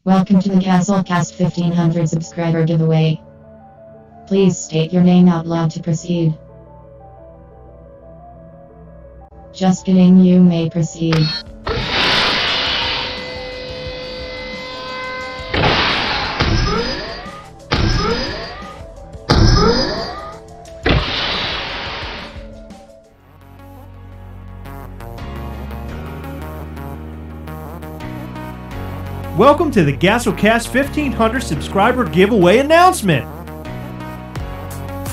Welcome to the Gastlecast 1500 subscriber giveaway. Please state your name out loud to proceed. Just kidding, you may proceed. Welcome to the Gastlecast 1500 subscriber giveaway announcement.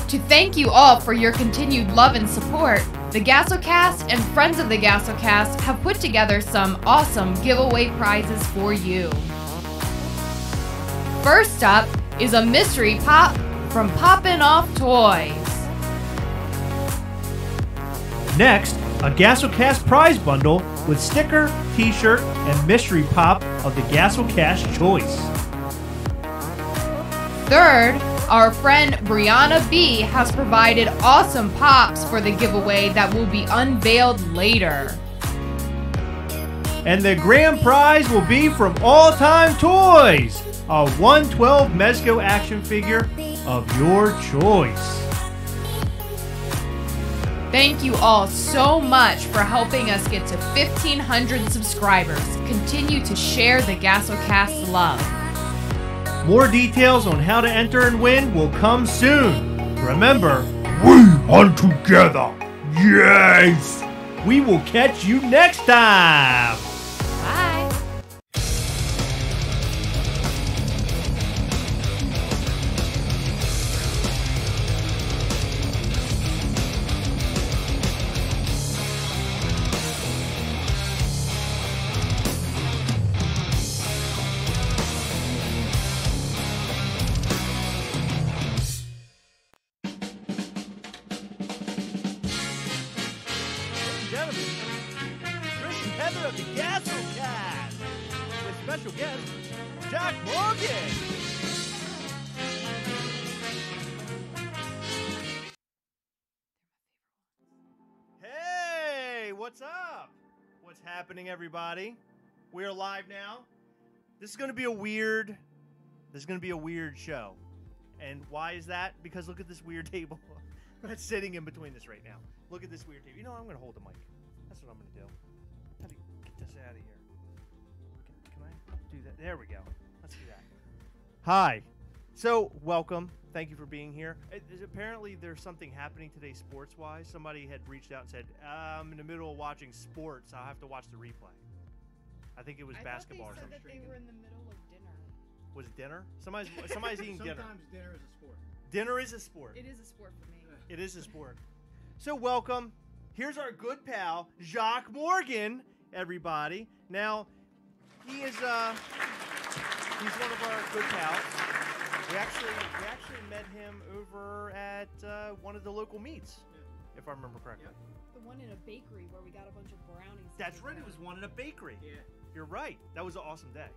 To thank you all for your continued love and support, the Gastlecast and friends of the Gastlecast have put together some awesome giveaway prizes for you. First up is a mystery pop from Poppin' Off Toys. Next, a Gastlecast prize bundle with sticker, t-shirt, and mystery pop of the Gastlecast choice. Third, our friend Brianna B has provided awesome pops for the giveaway that will be unveiled later. And the grand prize will be from All Time Toys, a 112 Mezco action figure of your choice. Thank you all so much for helping us get to 1,500 subscribers. Continue to share the Gastlecast love. More details on how to enter and win will come soon. Remember, we hunt together. Yes! We will catch you next time. Bye. Gentlemen, Chris and Heather of the Gastlecast with special guest Jacque Morgan. Hey, what's up? What's happening, everybody? We're live now. This is going to be a weird show. And why is that? Because look at this weird table that's sitting in between us right now. Look at this weird table. You know, I'm going to hold the mic. That's what I'm going to do. How do you get this out of here? Can I do that? There we go. Let's do that. Hi. So, welcome. Thank you for being here. Apparently, there's something happening today sports-wise. Somebody had reached out and said, I'm in the middle of watching sports. I'll have to watch the replay. I think it was basketball or something. I thought they said that they were in the middle of dinner. Was it dinner? Somebody's eating dinner. Sometimes dinner is a sport. Dinner is a sport. It is a sport for me. It is a sport. So welcome. Here's our good pal, Jacque Morgan, everybody. Now, he's one of our good pals. We actually met him over at one of the local meets, if I remember correctly. The one in a bakery where we got a bunch of brownies. That's right. It was one in a bakery. Yeah, You're right. That was an awesome day.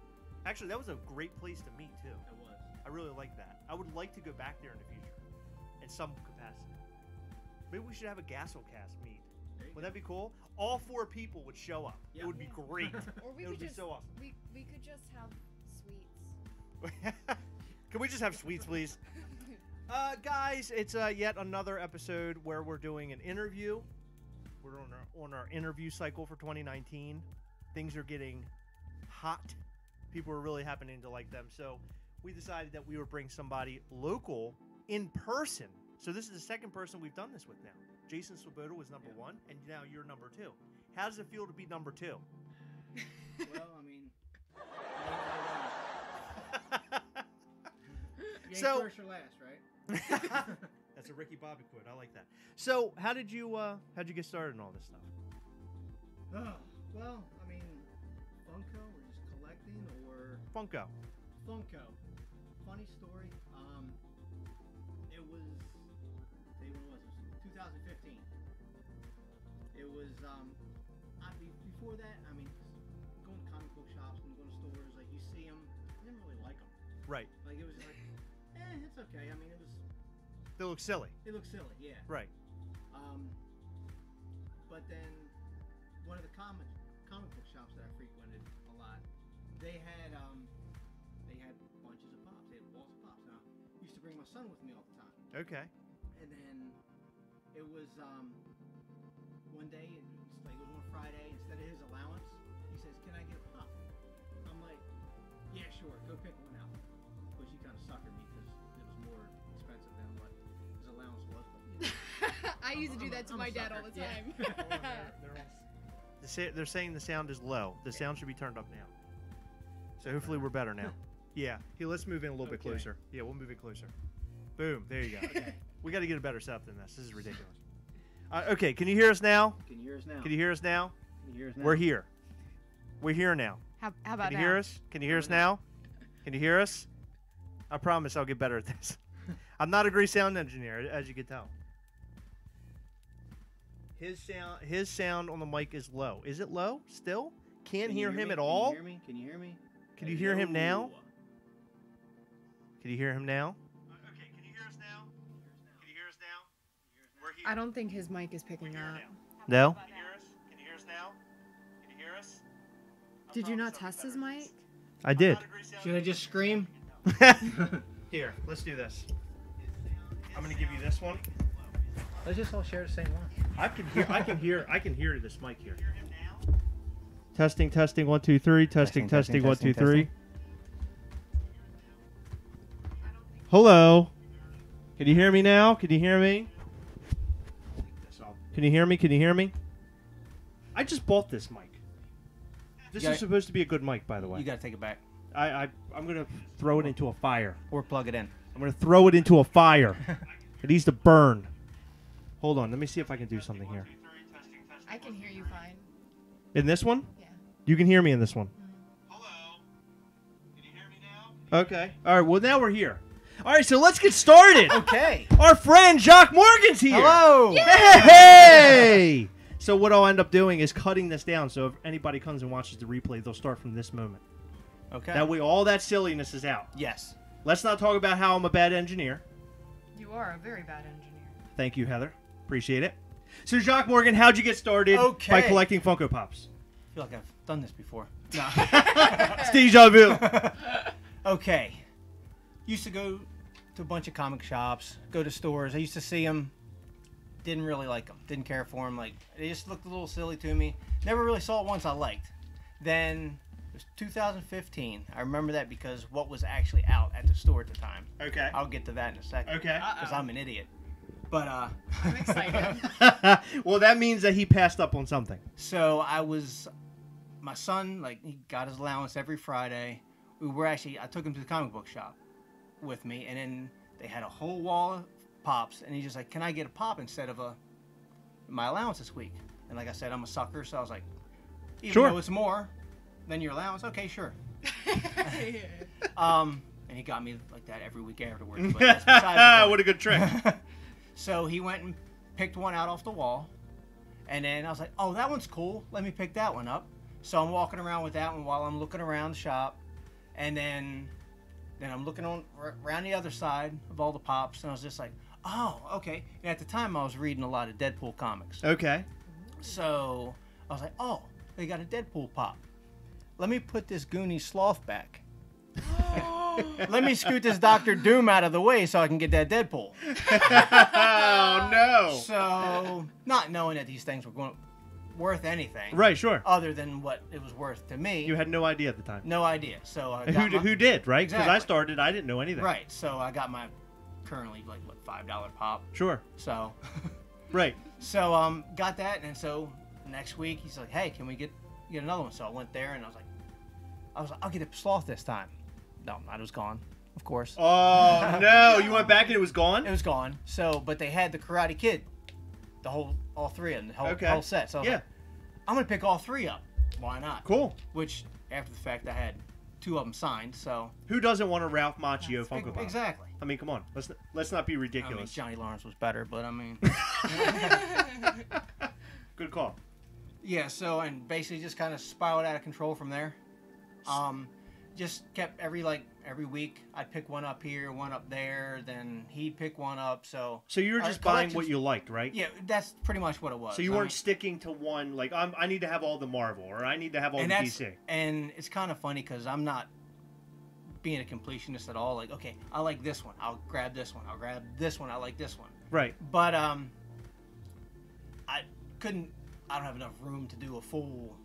Actually, that was a great place to meet, too. it was. I really like that. I would like to go back there in the future in some capacity. Maybe we should have a Gastlecast meet. Would that be cool? All 4 people would show up. Yeah. It would be great. Or we It could would be just so awesome. we could just have sweets. Can we just have sweets, please? Guys, it's yet another episode where we're doing an interview. We're on our interview cycle for 2019. Things are getting hot. People are really happening to like them. So we decided that we would bring somebody local in person. So this is the second person we've done this with now. Jason Swoboda was number 1, and now you're number 2. How does it feel to be number 2? Well, I mean, you So- first or last, right? That's a Ricky Bobby quote. I like that. So how'd you get started in all this stuff? Oh, well, I mean, funko or just collecting or Funko. funko. Funny story. It was, say when was it? 2015. It was before that. I mean, going to comic book shops and going to stores, like you see them, I didn't really like them. Right. Like it was like, it's okay. I mean, They look silly. it looked silly, yeah. Right. But then one of the comic book shops that I frequented a lot, they had they had bunches of pops. They had walls of pops. Now, I used to bring my son with me all the time. Okay. And then it was one day, it was on Friday. Instead of his allowance, he says, "Can I get a pop?" I'm like, "Yeah, sure. Go pick one out." But she kind of suckered me because it was more expensive than what his allowance was. But, you know, I used to do that to I'm my a dad all sucker. the Yeah. time. They're saying the sound is low. The sound should be turned up now. So hopefully we're better now. Yeah. Hey, let's move in a little bit Okay. closer. Yeah, we'll move it closer. Boom. There you go. Okay. We got to get a better setup than this. This is ridiculous. Okay. Can you hear us now? Can you hear us now? Can you hear us now? Can you hear us now? We're here. We're here now. How about Can you now? hear us? Can you hear us now? Can you hear us? I promise I'll get better at this. I'm not a great sound engineer, as you can tell. His sound on the mic is low. Is it low still? Can't Can you hear him me? at all? Can you hear me? Can you hear me? Can you hear him now? Hello? Can you hear him now? Okay, can you hear us now? Can you hear us now? We're here. I don't think his mic is picking up. No? Uh, Can you hear us? Can you hear us now? Can you hear us? Did you not test his mic? I did. Should I just scream? Here, let's do this. I'm gonna give you this one. Let's just all share the same one. I can hear this mic here. Testing, 1, 2, 3. Testing, 1, 2, 3. Hello. Can you hear me now? Can you hear me? Can you hear me? Can you hear me? I just bought this mic. This is supposed to be a good mic, by the way. You gotta take it back. I'm gonna throw it into a fire. Or plug it in. I'm gonna throw it into a fire. It needs to burn. Hold on, let me see if I can do something here. I can hear you fine. In this one? Yeah. You can hear me in this one. Hello. Can you hear me now? Okay. All right. Well, now we're here. All right. So let's get started. Okay. Our friend Jacque Morgan's here. Hello. Hey. So what I'll end up doing is cutting this down. So if anybody comes and watches the replay, they'll start from this moment. Okay. That way, all that silliness is out. Yes. Let's not talk about how I'm a bad engineer. You are a very bad engineer. Thank you, Heather. Appreciate it. So Jacque Morgan, how'd you get started by collecting Funko Pops? I feel like I've done this before. No. It's deja vu. Okay. Used to go to a bunch of comic shops, go to stores. I used to see them. Didn't really like them. Didn't care for them. Like, they just looked a little silly to me. Never really saw ones I liked. Then it was 2015. I remember that because what was actually out at the store at the time. Okay. I'll get to that in a second. Okay. Because I'm an idiot. But I'm excited. Well, that means that he passed up on something. so my son, like, he got his allowance every Friday. I took him to the comic book shop with me, and then they had a whole wall of pops, and he's just like, "Can I get a pop instead of my allowance this week?" And like I said, I'm a sucker, so I was like, even though it's more than your allowance, okay, sure. And he got me like that every week afterwards. But that's besides the point. What a good trick. So he went and picked one out off the wall, and then I was like, "Oh, that one's cool. Let me pick that one up." So I'm walking around with that one while I'm looking around the shop, and then I'm looking around the other side of all the pops, and I was just like, "Oh, okay." And at the time, I was reading a lot of Deadpool comics. Okay. So I was like, "Oh, they got a Deadpool pop. Let me put this Goonie sloth back. Let me scoot this Dr. Doom out of the way so I can get that Deadpool." Oh, no. So, not knowing that these things were worth anything. Right, sure. Other than what it was worth to me. You had no idea at the time. No idea. So I And got who did, right? Because I Exactly. started, I didn't know anything. Right. So I got my currently like what $5 pop. Sure. So Right. so got that, and so next week he's like, "Hey, can we get another one?" So I went there and I was like, "I'll get a sloth this time." No, it was gone. Of course. Oh, no. You went back and it was gone? It was gone. So, but they had the Karate Kid, all three of them, the whole set. So I was like, I'm gonna pick all three up. Why not? Cool. Which, after the fact, I had 2 of them signed. So Who doesn't want a Ralph Macchio Funko Pop? exactly. I mean, come on. Let's not be I mean, ridiculous. Johnny Lawrence was better, but I mean, Good call. yeah. So and basically just kind of spiraled out of control from there. Just kept every week I'd pick one up here, one up there, then he'd pick one up. So So you were our just buying collections- what you liked, right? Yeah, that's pretty much what it was. So you I weren't mean, sticking to one, like, I need to have all the Marvel, or I need to have all and the that's DC. and it's kind of funny because I'm not being a completionist at all. Like, okay, I like this one. I'll grab this one. I'll grab this one. I like this one. Right. But I don't have enough room to do a full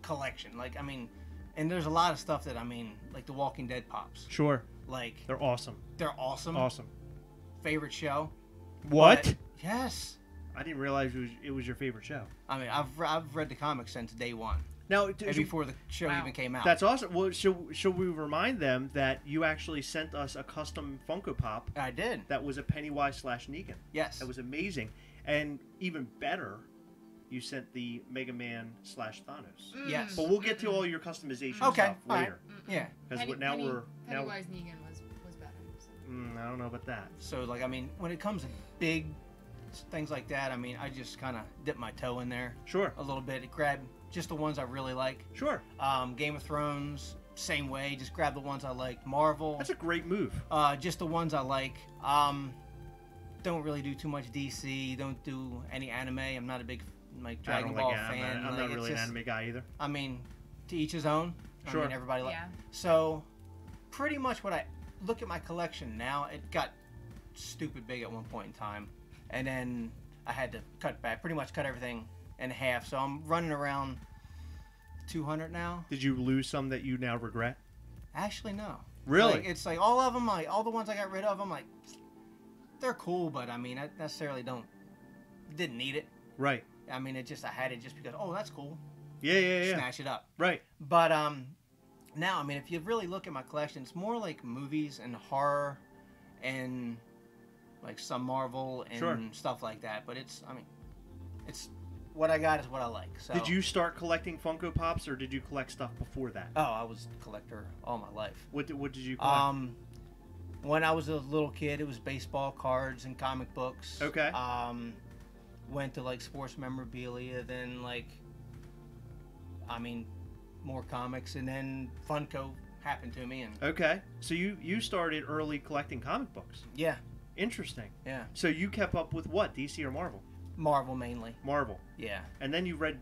collection. Like, I mean, and there's a lot of stuff that, I mean, like the Walking Dead pops. Sure. Like, They're awesome. they're awesome. Awesome. Favorite show. What? But, yes. I didn't realize it was your favorite show. I mean, I've read the comics since day one. Now, And before the show even came out. That's awesome. Well, should we remind them that you actually sent us a custom Funko Pop I did. that was a Pennywise / Negan? Yes. That was amazing. And even better, you sent the Mega Man / Thanos. Yes. But we'll get to all your customization Okay, stuff all right. later. Yeah. Because Pennywise now Negan was better. So. I don't know about that. So, like, I mean, when it comes to big things like that, I mean, I just kind of dip my toe in there Sure. a little bit. Grab just the ones I really like. Sure. Game of Thrones, same way. Just grab the ones I like. Marvel, That's a great move. just the ones I like. Don't really do too much DC. Don't do any anime. I'm not a big like I Dragon don't Ball like fan. I'm Like, not it's really an just- anime guy either. I mean, to each his own. Sure. I mean, everybody like. Yeah. So, pretty much what I look at my collection now, it got stupid big at one point in time, and then I had to cut back, pretty much cut everything in half. So I'm running around 200 now. Did you lose some that you now regret? Actually, no. Really? Like, it's like all of them, like all the ones I got rid of, I'm like, they're cool, but I mean, I necessarily didn't need it. Right. I mean, I had it just because, oh, that's cool. Yeah. Snatch it up. Right. But now, I mean, if you really look at my collection, it's more like movies and horror and like some Marvel and Sure. stuff like that. But it's what I got is what I like. So Did you start collecting Funko Pops, or did you collect stuff before that? Oh, I was a collector all my life. What did you collect? When I was a little kid, it was baseball cards and comic books. Okay. Went to like sports memorabilia, then like, I mean, more comics, and then Funko happened to me, and Okay. So you started early collecting comic books. yeah, Interesting. yeah, So you kept up with what? DC or Marvel? Marvel mainly. Marvel. Yeah. And then you read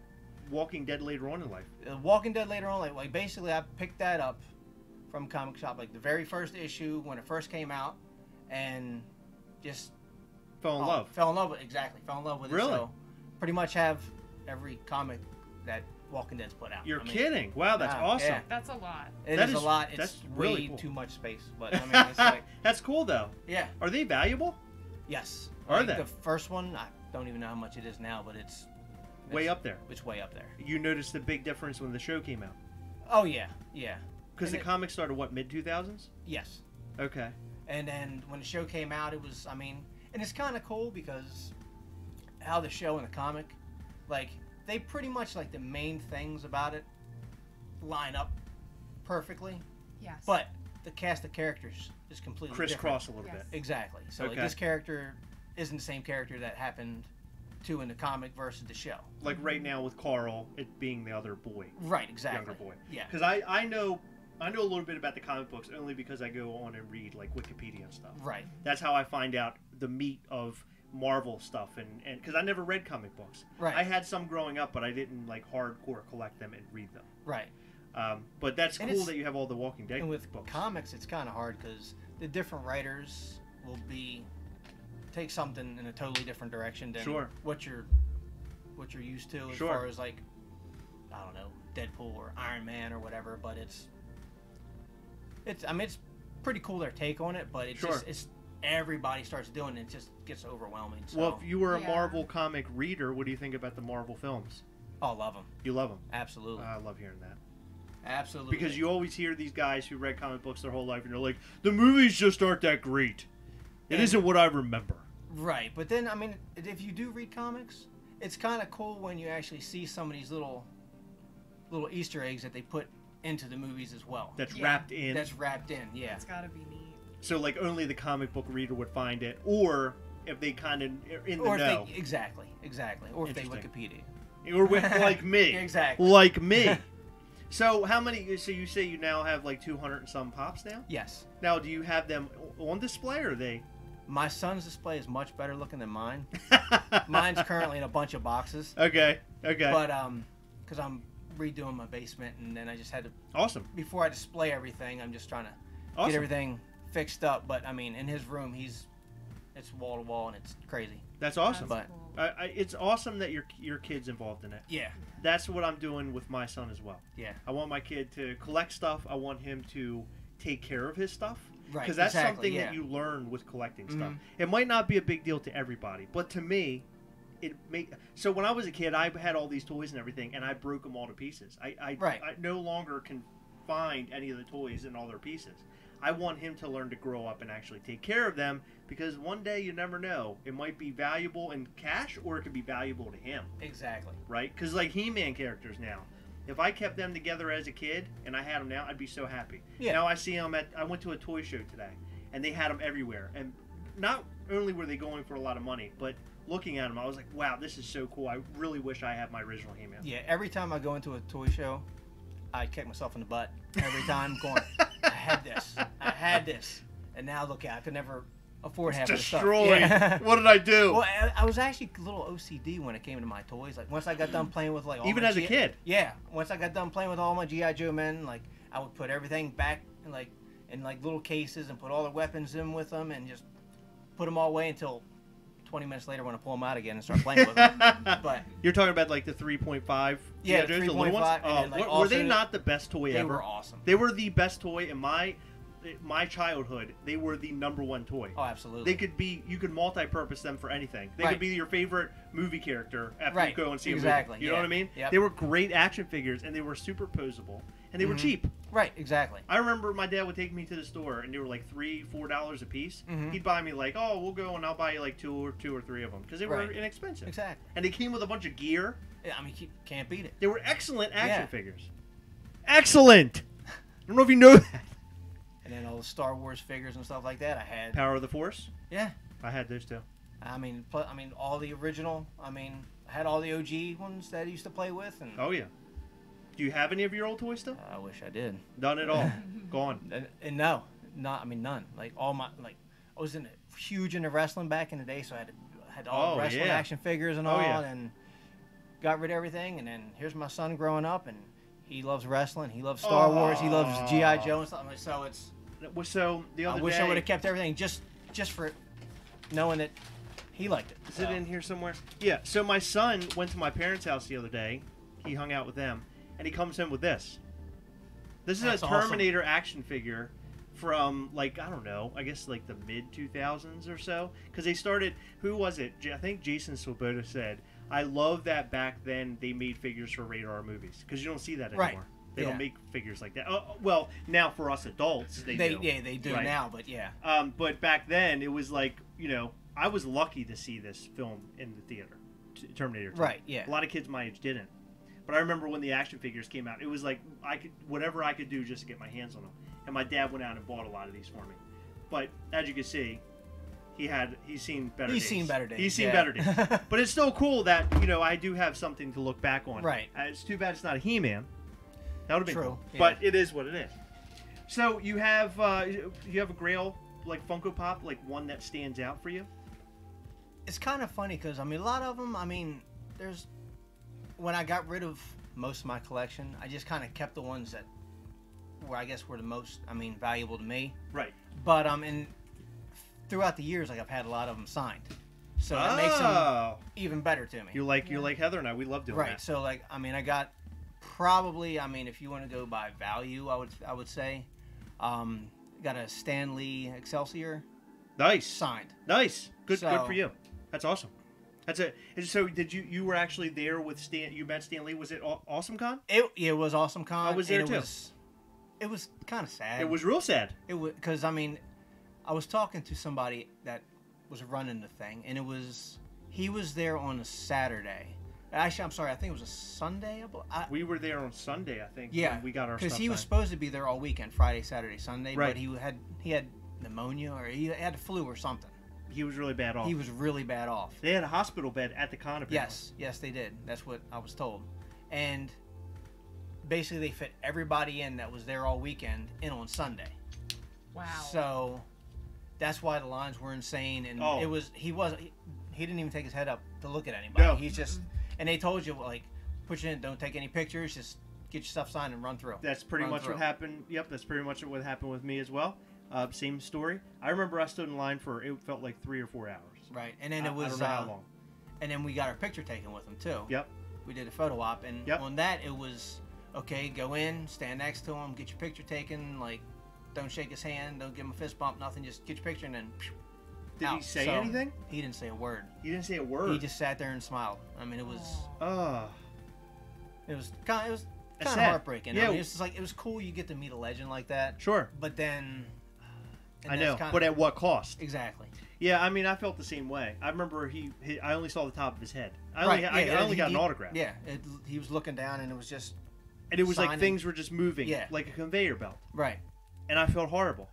Walking Dead later on in life. Walking Dead later on, like basically I picked that up from comic shop, like the very first issue when it first came out, and just Fell in love. Fell in love with it. Really? So pretty much have every comic that Walking Dead's put out. You're I mean, kidding. Wow, that's yeah, awesome. yeah. That's a lot. It That is a is- lot. that's It's really way cool. too much space, but I mean, it's like, That's cool though. yeah, Are they valuable? yes. Are Like, they? The first one, I don't even know how much it is now, but it's Way up there. It's way up there. You noticed a big difference when the show came out. Oh yeah, yeah. Because the And comics started what, mid 2000s? Yes. Okay. And then when the show came out, it was, I mean, and it's kind of cool because how the show and the comic, like, they pretty much, like, the main things about it line up perfectly, Yes. but the cast of characters is completely Crisscross a different. little Yes. bit. Exactly. So, like, Okay. this character isn't the same character that happened to in the comic versus the show. Like right now with Carl, it being the other boy. Right, exactly. Younger boy. Yeah. Because I know a little bit about the comic books only because I go on and read like Wikipedia and stuff. Right. That's how I find out the meat of Marvel stuff, and because I never read comic books. Right. I had some growing up, but I didn't like hardcore collect them and read them. Right. But that's And cool it's- that you have all the Walking Dead And with books. comics, it's kind of hard because the different writers will take something in a totally different direction than Sure. what you're used to as Sure. far as like, I don't know, Deadpool or Iron Man or whatever. But it's I mean, it's pretty cool their take on it, but Sure. it's everybody starts doing it, it just gets overwhelming. So Well, if you were a Yeah. Marvel comic reader, what do you think about the Marvel films? I love them. You love them. Absolutely. I love hearing that. Absolutely. Because you always hear these guys who read comic books their whole life, and they're like, the movies just aren't that great. It And- isn't what I remember. Right, but then I mean, if you do read comics, it's kind of cool when you actually see some of these little Easter eggs that they put into the movies as well. That's Yeah. wrapped in. That's wrapped in, yeah. It's gotta be neat. So, like, only the comic book reader would find it, or if they kind of are in the Or if know. they exactly, or if they Interesting. Wikipedia. Or with, like me. Exactly. Like me. So, how many... So, you say you now have, like, 200 and some pops now? Yes, Now, do you have them on display, or are they... my son's display is much better looking than mine. Mine's currently in a bunch of boxes, Okay. but because I'm redoing my basement, and then I just had to Awesome. before I display everything, I'm just trying to Awesome. get everything fixed up. But I mean, in his room, it's wall to wall, and it's crazy. That's awesome. But It's awesome that your kid's involved in it. yeah, That's what I'm doing with my son as well. yeah, I want my kid to collect stuff. I want him to take care of his stuff. right. Because that's exactly, something yeah. that you learn with collecting stuff. Mhm. It might not be a big deal to everybody, but to me, so when I was a kid, I had all these toys and everything, and I broke them all to pieces. I no longer can find any of the toys and all their pieces. I want him to learn to grow up and actually take care of them, because one day you never know. It might be valuable in cash, or it could be valuable to him, Exactly. right? Because like He-Man characters now, if I kept them together as a kid and I had them now, I'd be so happy. Yeah. Now I see them I went to a toy show today, and they had them everywhere. And not only were they going for a lot of money, but looking at them, I was like, wow, this is so cool. I really wish I had my original He-Man. Yeah, every time I go into a toy show, I kick myself in the butt. Every time going, I had this. And now look at I could never afford half of the stuff. Destroyed. Yeah. What did I do? Well, I was actually a little OCD when it came to my toys. Like, once I got done playing with, like, all Even my as a kid? Yeah. Once I got done playing with all my G.I. Joe men, like, I would put everything back in, like, little cases and put all the weapons in with them and just put them all away until 20 minutes later when I pull them out again and start playing with them. But You're talking about like the 3.5? Yeah, the the little ones? 3.5, and then, like, Were they also- not the best toy they ever? were awesome. They were the best toy in my childhood. They were the #1 toy. Oh, absolutely. You could multi-purpose them for anything. They Right. could be your favorite movie character after Right. you go and see Exactly, a movie. You know yeah. what I mean? Yep. They were great action figures, and they were superposable, and they were Mhm. cheap. Right, exactly. I remember my dad would take me to the store, and they were like $3-4 a piece. Mhm. He'd buy me like, oh, we'll go and I'll buy you like two or three of them, because they were Right. inexpensive. Exactly. And they came with a bunch of gear. Yeah, I mean, you can't beat it. They were excellent action Yeah. figures. Excellent. I don't know if you know that. And then all the Star Wars figures and stuff like that, I had. Power of the Force. Yeah. I had those too. I mean, all the original. I mean, I had all the OG ones that I used to play with, and Oh yeah. Do you have any of your old toys still? I wish I did. None at all. Gone. And no, none. Like all my I was huge into wrestling back in the day, so I had all Oh, the wrestling yeah. action figures and Oh, all, yeah. and got rid of everything. And then here's my son growing up, and he loves wrestling. He loves Star Wars. He loves G.I. Joe and stuff. So it's. So the other I wish day, I would have kept everything just for knowing that he liked it. Is it in here somewhere? Yeah. So my son went to my parents' house the other day. He hung out with them, and he comes in with this. This is That's a awesome. Terminator action figure from, like, I don't know, I guess like the mid 2000s or so, because they started. Who was it? I think Jason Swoboda said, "I love that back then they made figures for rated R movies, because you don't see that anymore. Right. They Yeah. don't make figures like that. Well, now for us adults, they do. Yeah, they do Right. now, but yeah. But back then, it was like, I was lucky to see this film in the theater, Terminator 2. Right, yeah. A lot of kids my age didn't. But I remember when the action figures came out, it was like whatever I could do just to get my hands on them. And my dad went out and bought a lot of these for me. But as you can see, he's seen better days. He's seen better days. He's seen yeah. better days. But it's still cool that, I do have something to look back on. Right. It's too bad it's not a He-Man. That would have been True, cool. yeah. But it is what it is. So you have a Grail, like Funko Pop, like one that stands out for you? It's kind of funny because a lot of them. There's when I got rid of most of my collection, I just kind of kept the ones that were the most valuable to me. Right. But throughout the years, I've had a lot of them signed, so that makes them even better to me. You're like Heather and I. We love doing Right. that. So I got probably if you want to go by value, I would say got a Stan Lee Excelsior Nice. signed. Nice. Good So- for you. That's awesome. So did you were actually there with Stan? You met Stan Lee? Was it Awesome Con? It was Awesome Con. I was there and too. It was kind of sad. It was real sad. It was because I was talking to somebody that was running the thing, and he was there on a Saturday. Actually, I'm sorry, I think it was a Sunday. We were there on Sunday, I think. Yeah, when we got our because stuff he was signed. supposed to be there all weekend, Friday, Saturday, Sunday. Right. But he had pneumonia or he had a flu or something. He was really bad off. He was really bad off. They had a hospital bed at the con. apparently. Yes, they did. That's what I was told. And basically, they fit everybody in that was there all weekend in on Sunday. Wow. So that's why the lines were insane, and Oh. he didn't even take his head up to look at anybody. No. He's just, and they told you put you in, don't take any pictures, just get your stuff signed and run through. That's pretty much what happened. Yep, that's pretty much what happened with me as well. Same story. I remember I stood in line for, it felt like 3 or 4 hours. Right, and then it was I don't know how long. and then we got our picture taken with him too. Yep. We did a photo op, and Yep. on that it was okay. Go in, stand next to him, get your picture taken. Like, don't shake his hand, don't give him a fist bump, nothing. Just get your picture and then. Did he say anything? He didn't say a word. He didn't say a word. He just sat there and smiled. I mean, it was That's kind of sad. heartbreaking. Yeah. I mean, it's just like, it was cool you get to meet a legend like that. Sure. But then. I know, but at what cost? Exactly. Yeah, I mean, I felt the same way. I remember I only saw the top of his head. I only got an autograph. Yeah, he was looking down, and it was just. And it was like signing. things were just moving, Yeah. like a conveyor belt. Right. And I felt horrible.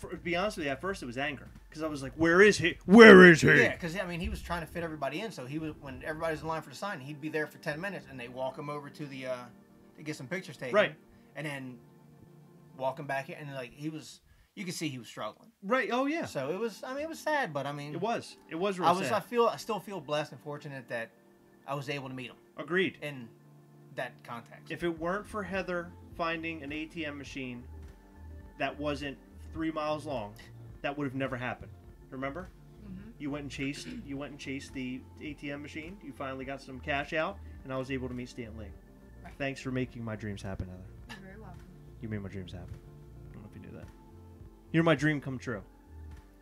To be honest with you, at first it was anger because I was like, "Where is he? Where is he?" Yeah, because I mean, he was trying to fit everybody in. So he was, when everybody's in line for the sign, he'd be there for 10 minutes, and they walk him over to the to get some pictures taken. Right. And then walk him back in, and like he was, you could see he was struggling. Right. Oh yeah. So it was. I mean, it was sad, but I mean, It was real sad. I still feel blessed and fortunate that I was able to meet him Agreed. in that context. If it weren't for Heather finding an ATM machine that wasn't 3 miles long, that would have never happened. Remember? Mm-hmm. You went and chased the ATM machine. You finally got some cash out, and I was able to meet Stan Lee. Right. Thanks for making my dreams happen, Heather. You're very welcome. You made my dreams happen. I don't know if you knew that. You're my dream come true.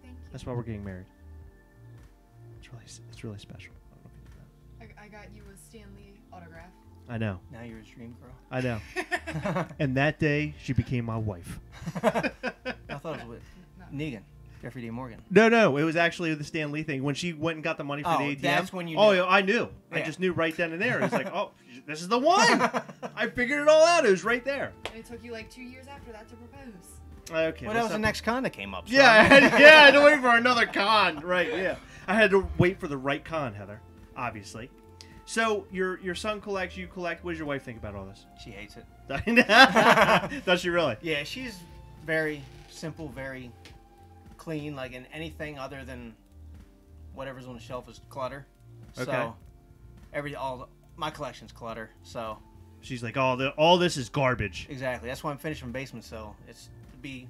Thank you. That's why we're getting married. It's really special. I don't know if you knew that. I got you a Stan Lee autograph. I know. Now you're his dream girl. I know. And that day, she became my wife. I thought it was with No. Negan, Jeffrey D. Morgan. No. It was actually the Stan Lee thing. When she went and got the money for the ATM. That's when you Oh, knew. yeah, I knew. I Yeah. just knew right then and there. It's like, oh, this is the one. I figured it all out. It was right there. And it took you like 2 years after that to propose. Okay. Well, that was the next con that came up. So Yeah, I had to wait for another con. Right, yeah. I had to wait for the right con, Heather, obviously. So, your son collects, you collect. What does your wife think about all this? She hates it. Does she really? Yeah, she's very simple, very clean. Like, in anything other than whatever's on the shelf is clutter. Okay. So, my collection's clutter. So, She's like, all this is garbage. exactly. That's why I'm finishing basement. So it's to be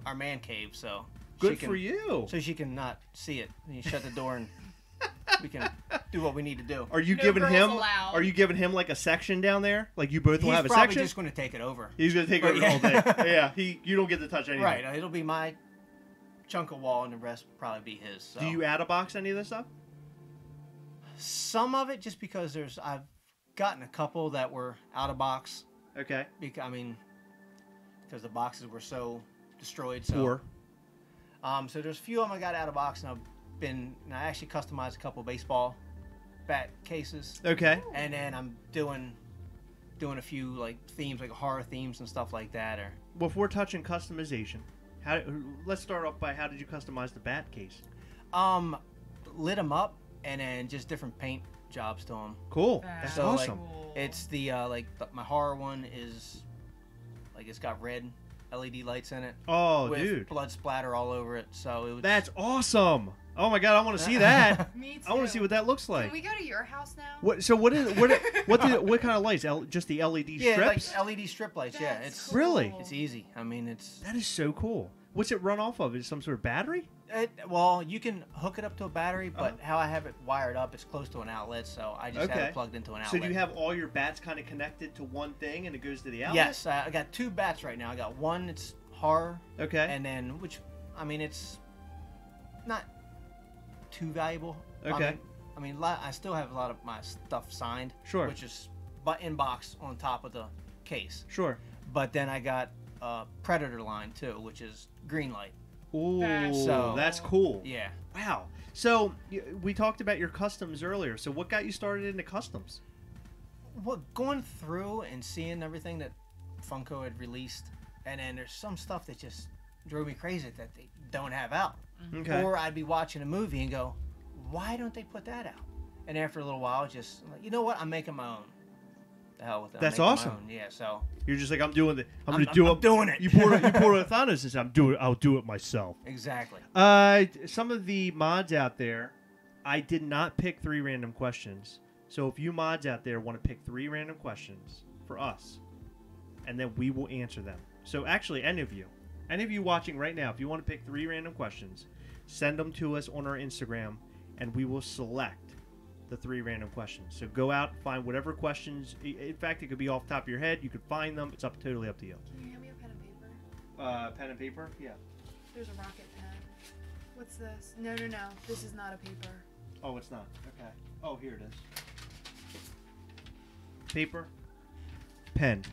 our man cave. So Good for you. So she can not see it. And you shut the door and we can do what we need to do. Are you No giving girls him? allowed. Are you giving him like a section down there? Like you both will He's have a probably section. just going to take it over. He's gonna take But over all day. Yeah, you don't get to touch anything. Right. It'll be my chunk of wall, and the rest will probably be his. So. Do you add a box any of this stuff? Some of it, just because I've gotten a couple that were out of box. Okay. Because the boxes were so destroyed. So. Poor. So there's a few of them I got out of box, and I actually customized a couple baseball bat cases. Okay. And then I'm doing a few like themes, like horror themes and stuff like that. Or Well, if we're touching customization, let's start off by how did you customize the bat case? lit them up and then just different paint jobs to them. Cool. That's That's So, like, awesome. Cool. It's the my horror one is like it's got red LED lights in it Oh, with dude. blood splatter all over it. So it was That's awesome. Oh my god, I want to see that. Me too. I want to see what that looks like. Can we go to your house now? What what kind of lights? Just the LED yeah, strips? like LED strip lights. Yeah, That's it's cool. Really? it's easy. I mean, it's That is so cool. What's it run off of? Is it some sort of battery? well, you can hook it up to a battery, but Uh-huh. how I have it wired up, it's close to an outlet, so I just have Okay. it plugged into an So outlet. do you have all your bats kind of connected to one thing and it goes to the outlet? Yes, I got two bats right now. I got one that's horror, Okay. and then I mean, it's not too valuable. Okay. I mean, I still have a lot of my stuff signed, Sure. which is but in box on top of the case. Sure. But then I got a Predator line too, which is green light. Ooh, So- that's cool. Yeah. Wow. So we talked about your customs earlier. So what got you started into customs? Well, going through and seeing everything that Funko had released, and then there's some stuff that just drove me crazy that they don't have out. Okay. Or I'd be watching a movie and go, why don't they put that out? And after a little while, just like, you know what? I'm making my own. The hell with it. I'm That's making my awesome. own. Yeah. So You're just like I'm doing it. I'm I'm gonna do it. doing it. You pour a Thanos and say, I'll do it myself. exactly. Some of the mods out there, I did not pick 3 random questions. So if you mods out there want to pick 3 random questions for us, and then we will answer them. So actually, any of you watching right now, if you want to pick 3 random questions, send them to us on our Instagram, and we will select the 3 random questions. So go out, find whatever questions. In fact, it could be off the top of your head. You could find them. It's totally up to you. Can you hand me a pen and paper? Pen and paper? Yeah. There's a rocket pen. What's this? No. This is not a paper. Oh, it's not. Okay. Oh, here it is. Paper, pen.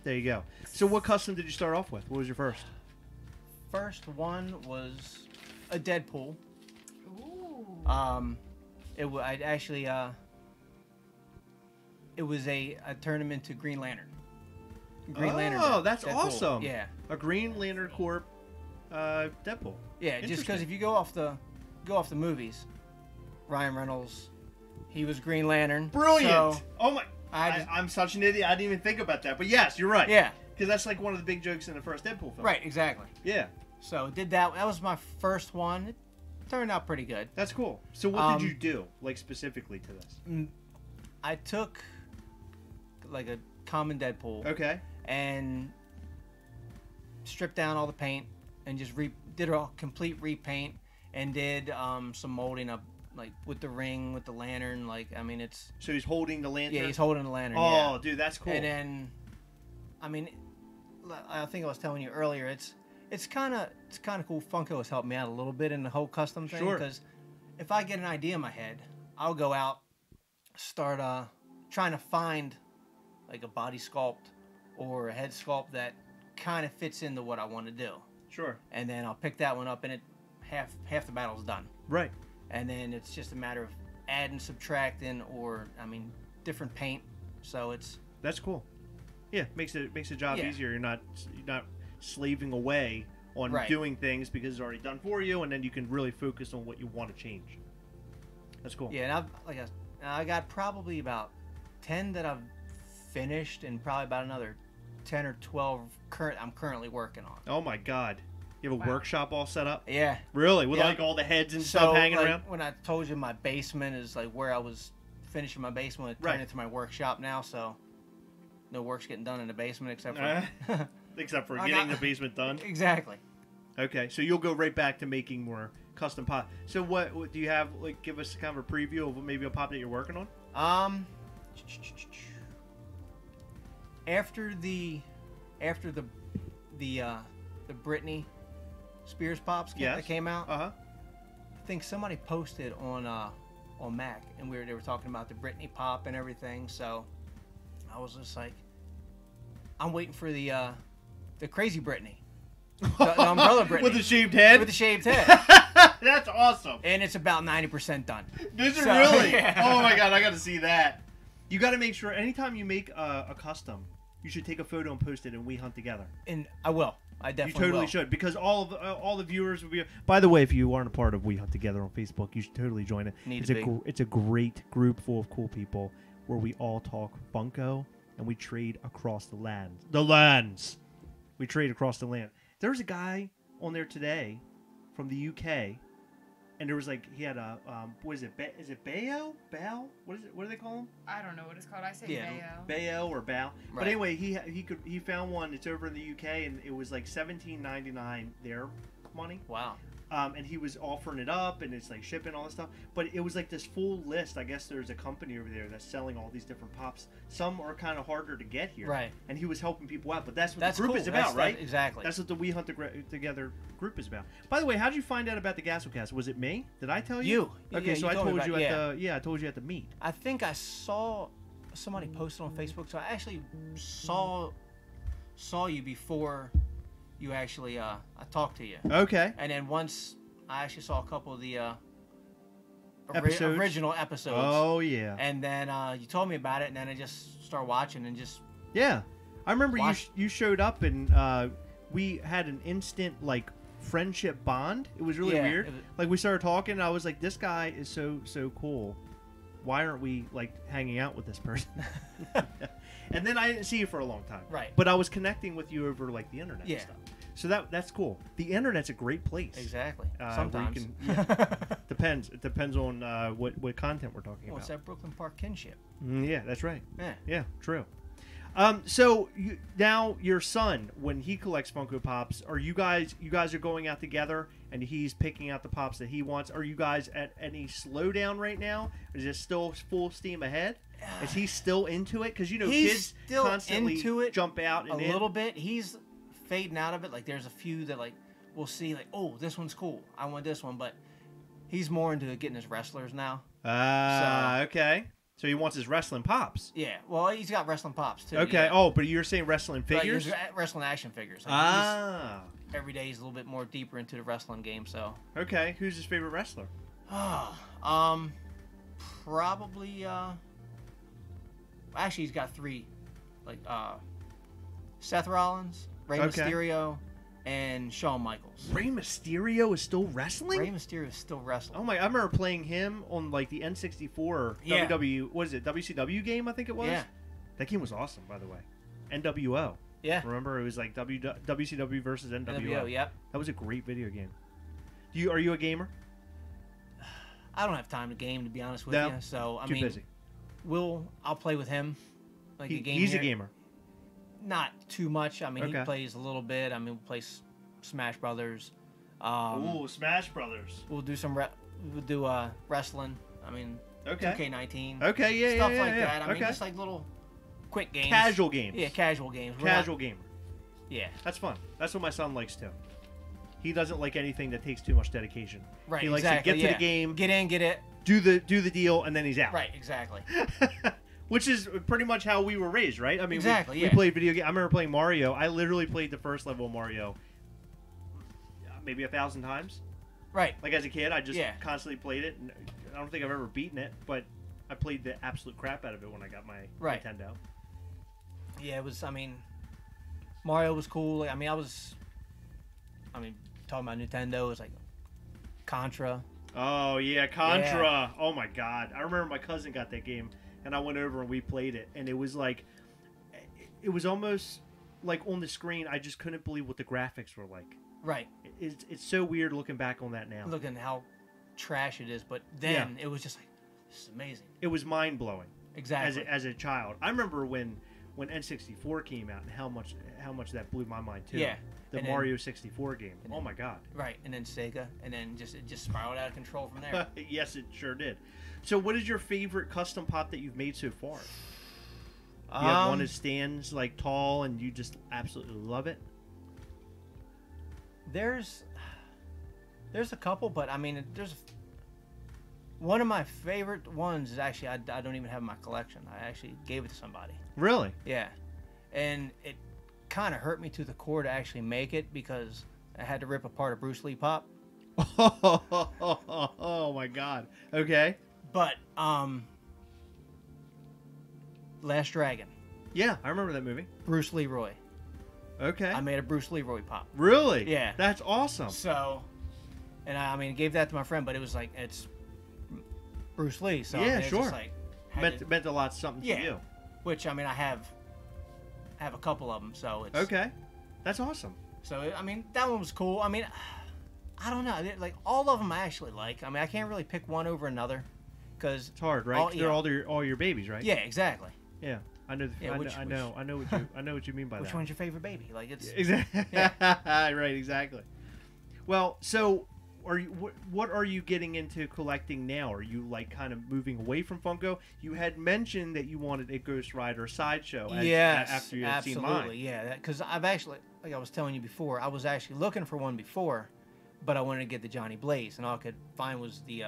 There you go. So what custom did you start off with? What was your first? First one was a Deadpool. Ooh. It was a tournament to Green Lantern. Lantern. Oh, that's Deadpool. awesome. Yeah. A Green Lantern Corp Deadpool. Yeah, just because if you go off the movies, Ryan Reynolds, he was Green Lantern. Brilliant. So Oh my. I'm such an idiot. I didn't even think about that. But yes, you're right. Yeah. Because that's like one of the big jokes in the first Deadpool film. Right, exactly. Yeah. So did that. That was my first one. It turned out pretty good. That's cool. So what did you do, like specifically to this? I took like a common Deadpool. Okay. And stripped down all the paint and just did a complete repaint and did some molding up, like with the ring, with the lantern. Like, I mean, it's... So he's holding the lantern? Yeah, he's holding the lantern. Oh, yeah. Dude, that's cool. And then, I mean, I think I was telling you earlier, it's kind of cool. Funko has helped me out a little bit in the whole custom thing. Sure. Because if I get an idea in my head, I'll go out, start trying to find like a body sculpt or a head sculpt that kind of fits into what I want to do. Sure. And then I'll pick that one up, and half the battle's done. Right. And then it's just a matter of adding, subtracting, or different paint. So that's cool. Yeah, makes the job easier. You're not slaving away on doing things because it's already done for you, and then you can really focus on what you want to change. That's cool. Yeah, and I got probably about 10 that I've finished, and probably about another 10 or 12 I'm currently working on. Oh my God. You have a workshop all set up? Yeah. Really? With like all the heads and stuff hanging around? When I told you my basement is like where I was finishing my basement, it turned into my workshop now, so no work's getting done in the basement except for... except for getting the basement done? Exactly. Okay, so you'll go right back to making more custom pop. So what do you have, like, give us kind of a preview of maybe a pop that you're working on? After the Britney Spears pops that came out, I think somebody posted on Mac, and they were talking about the Britney pop and everything. So I was just like, I'm waiting for the crazy Britney, the umbrella Britney with the shaved head. With the shaved head. That's awesome. And it's about 90% done. Is it really? Yeah. Oh my God, I got to see that. You got to make sure anytime you make a custom, you should take a photo and post it, and we hunt together. And I will. I definitely You totally should, because all the viewers will be. By the way, if you aren't a part of We Hunt Together on Facebook, you should totally join it. It's a great group full of cool people where we all talk Funko and we trade across the lands. The lands. We trade across the land. There was a guy on there today from the UK, and there was like he had a what is it? Is it Bayo? Bao? What is it? What do they call him? I don't know what it's called. I say Bayo. Bayo or Bao. Right. But anyway, he found one. It's over in the UK, and it was like $17.99 their money. Wow. And he was offering it up, and it's like shipping all this stuff. But it was like this full list. I guess there's a company over there that's selling all these different pops. Some are kind of harder to get here. Right. And he was helping people out. But that's what the group is about, right? Exactly. That's what the We Hunt Together group is about. By the way, how did you find out about the Gastlecast? Was it me? Did I tell you? Okay, so I told you I told you at the meet. I think I saw somebody posted on Facebook, so I actually saw you before you actually I talked to you. Okay. And then once I actually saw a couple of the original episodes. Oh yeah. And then you told me about it, and then I just started watching and just I remember you showed up, and we had an instant like friendship bond. It was really weird. Like we started talking, and I was like, this guy is so cool. Why aren't we like hanging out with this person? And then I didn't see you for a long time. Right. But I was connecting with you over like the internet and stuff. So that's cool. The internet's a great place. Exactly. Where you Sometimes. can- yeah. Depends. It depends on what content we're talking Well, it's about. that Brooklyn Park kinship. Yeah, that's right. Yeah. Yeah, true. So now your son, when he collects Funko Pops, are you guys are going out together and he's picking out the pops that he wants? Are you guys at any slowdown right now? Is it still full steam ahead? Is he still into it? Because He's kids still constantly into it jump out and a little bit. He's fading out of it. Like there's a few that like we'll see like, oh, this one's cool. I want this one, but he's more into getting his wrestlers now. Okay. So he wants his wrestling pops. Yeah. Well, he's got wrestling pops too. Okay. Yeah. Oh, but you're saying wrestling But figures? there's wrestling action figures. Like every day he's a little bit more deeper into the wrestling game. So. Okay. Who's his favorite wrestler? Probably. Actually, he's got three, like Seth Rollins, Rey Mysterio, and Shawn Michaels. Rey Mysterio is still wrestling? Rey Mysterio is still wrestling. Oh my! I remember playing him on like the N64 Yeah. what is it? WCW game, I think it was. Yeah. That game was awesome, by the way. NWO. Yeah. Remember, it was like WCW versus NWO. NWO, yep. That was a great video game. Are you a gamer? I don't have time to game, to be honest with No? you. So I Too mean, busy. I'll play with him, like a game. He's here. a gamer. Not too much. I mean, Okay. he plays a little bit. I mean, we'll play Smash Brothers. Ooh, Smash Brothers. We'll do wrestling. I mean, Okay. 2K19. Okay, yeah, Stuff yeah, like yeah, that. I mean, okay. just like little quick games. Casual games. Yeah, casual games. We're Casual not- gamer. Yeah. That's fun. That's what my son likes too. He doesn't like anything that takes too much dedication. Right. He likes exactly, to get to yeah. the game, Get in, get it. do the deal, and then he's out. Right. Exactly. Which is pretty much how we were raised, right? I mean, Exactly, we yeah. played video games. I remember playing Mario. I literally played the first level of Mario maybe 1,000 times. Right. Like as a kid, I just Yeah. constantly played it. And I don't think I've ever beaten it, but I played the absolute crap out of it when I got my Right. Nintendo. Yeah, it was. I mean, Mario was cool. Like, talking about Nintendo, it was like Contra. Oh yeah, Contra. Oh my god, I remember my cousin got that game, and I went over and we played it, and it was almost like on the screen. I just couldn't believe what the graphics were like. Right. It's so weird looking back on that now. Looking how trash it is, but then it was just like, this is amazing. It was mind blowing. Exactly. As a child, I remember when N64 came out and how much that blew my mind too. Yeah. The And then- Mario 64 game. Oh my god. Right, and then Sega, and then it just spiraled out of control from there. Yes, it sure did. So, what is your favorite custom pop that you've made so far? You have one that stands like tall and you just absolutely love it. There's a couple, but I mean, one of my favorite ones is actually I don't even have in my collection. I actually gave it to somebody. Really? Yeah, and it kind of hurt me to the core to actually make it because I had to rip apart a Bruce Lee pop. Oh my god. Okay. But Last Dragon, Yeah, I remember that movie. Bruce Leroy. Okay. I made a Bruce Leroy pop. Really? Yeah. That's awesome. So, and I mean, gave that to my friend, but it was like it's Bruce Lee. So Yeah, I mean, it's sure. just like, Meant a lot something Yeah. to you. which I mean, I have a couple of them. So it's Okay. That's awesome. So I mean, that one was cool. I mean, I don't know. Like all of them, I actually like. I mean, I can't really pick one over another because It's hard, right? 'Cause they're all your babies, right? Yeah, exactly. Yeah. I know. Yeah, I know what you mean by Which that. one's your favorite baby? Like it's Exactly. Right. Exactly. Well, so what are you getting into collecting now? Are you like kind of moving away from Funko? You had mentioned that you wanted a Ghost Rider sideshow. After you had seen mine. absolutely, yeah. Because I've actually, like I was telling you before, I was actually looking for one before, but I wanted to get the Johnny Blaze, and all I could find was the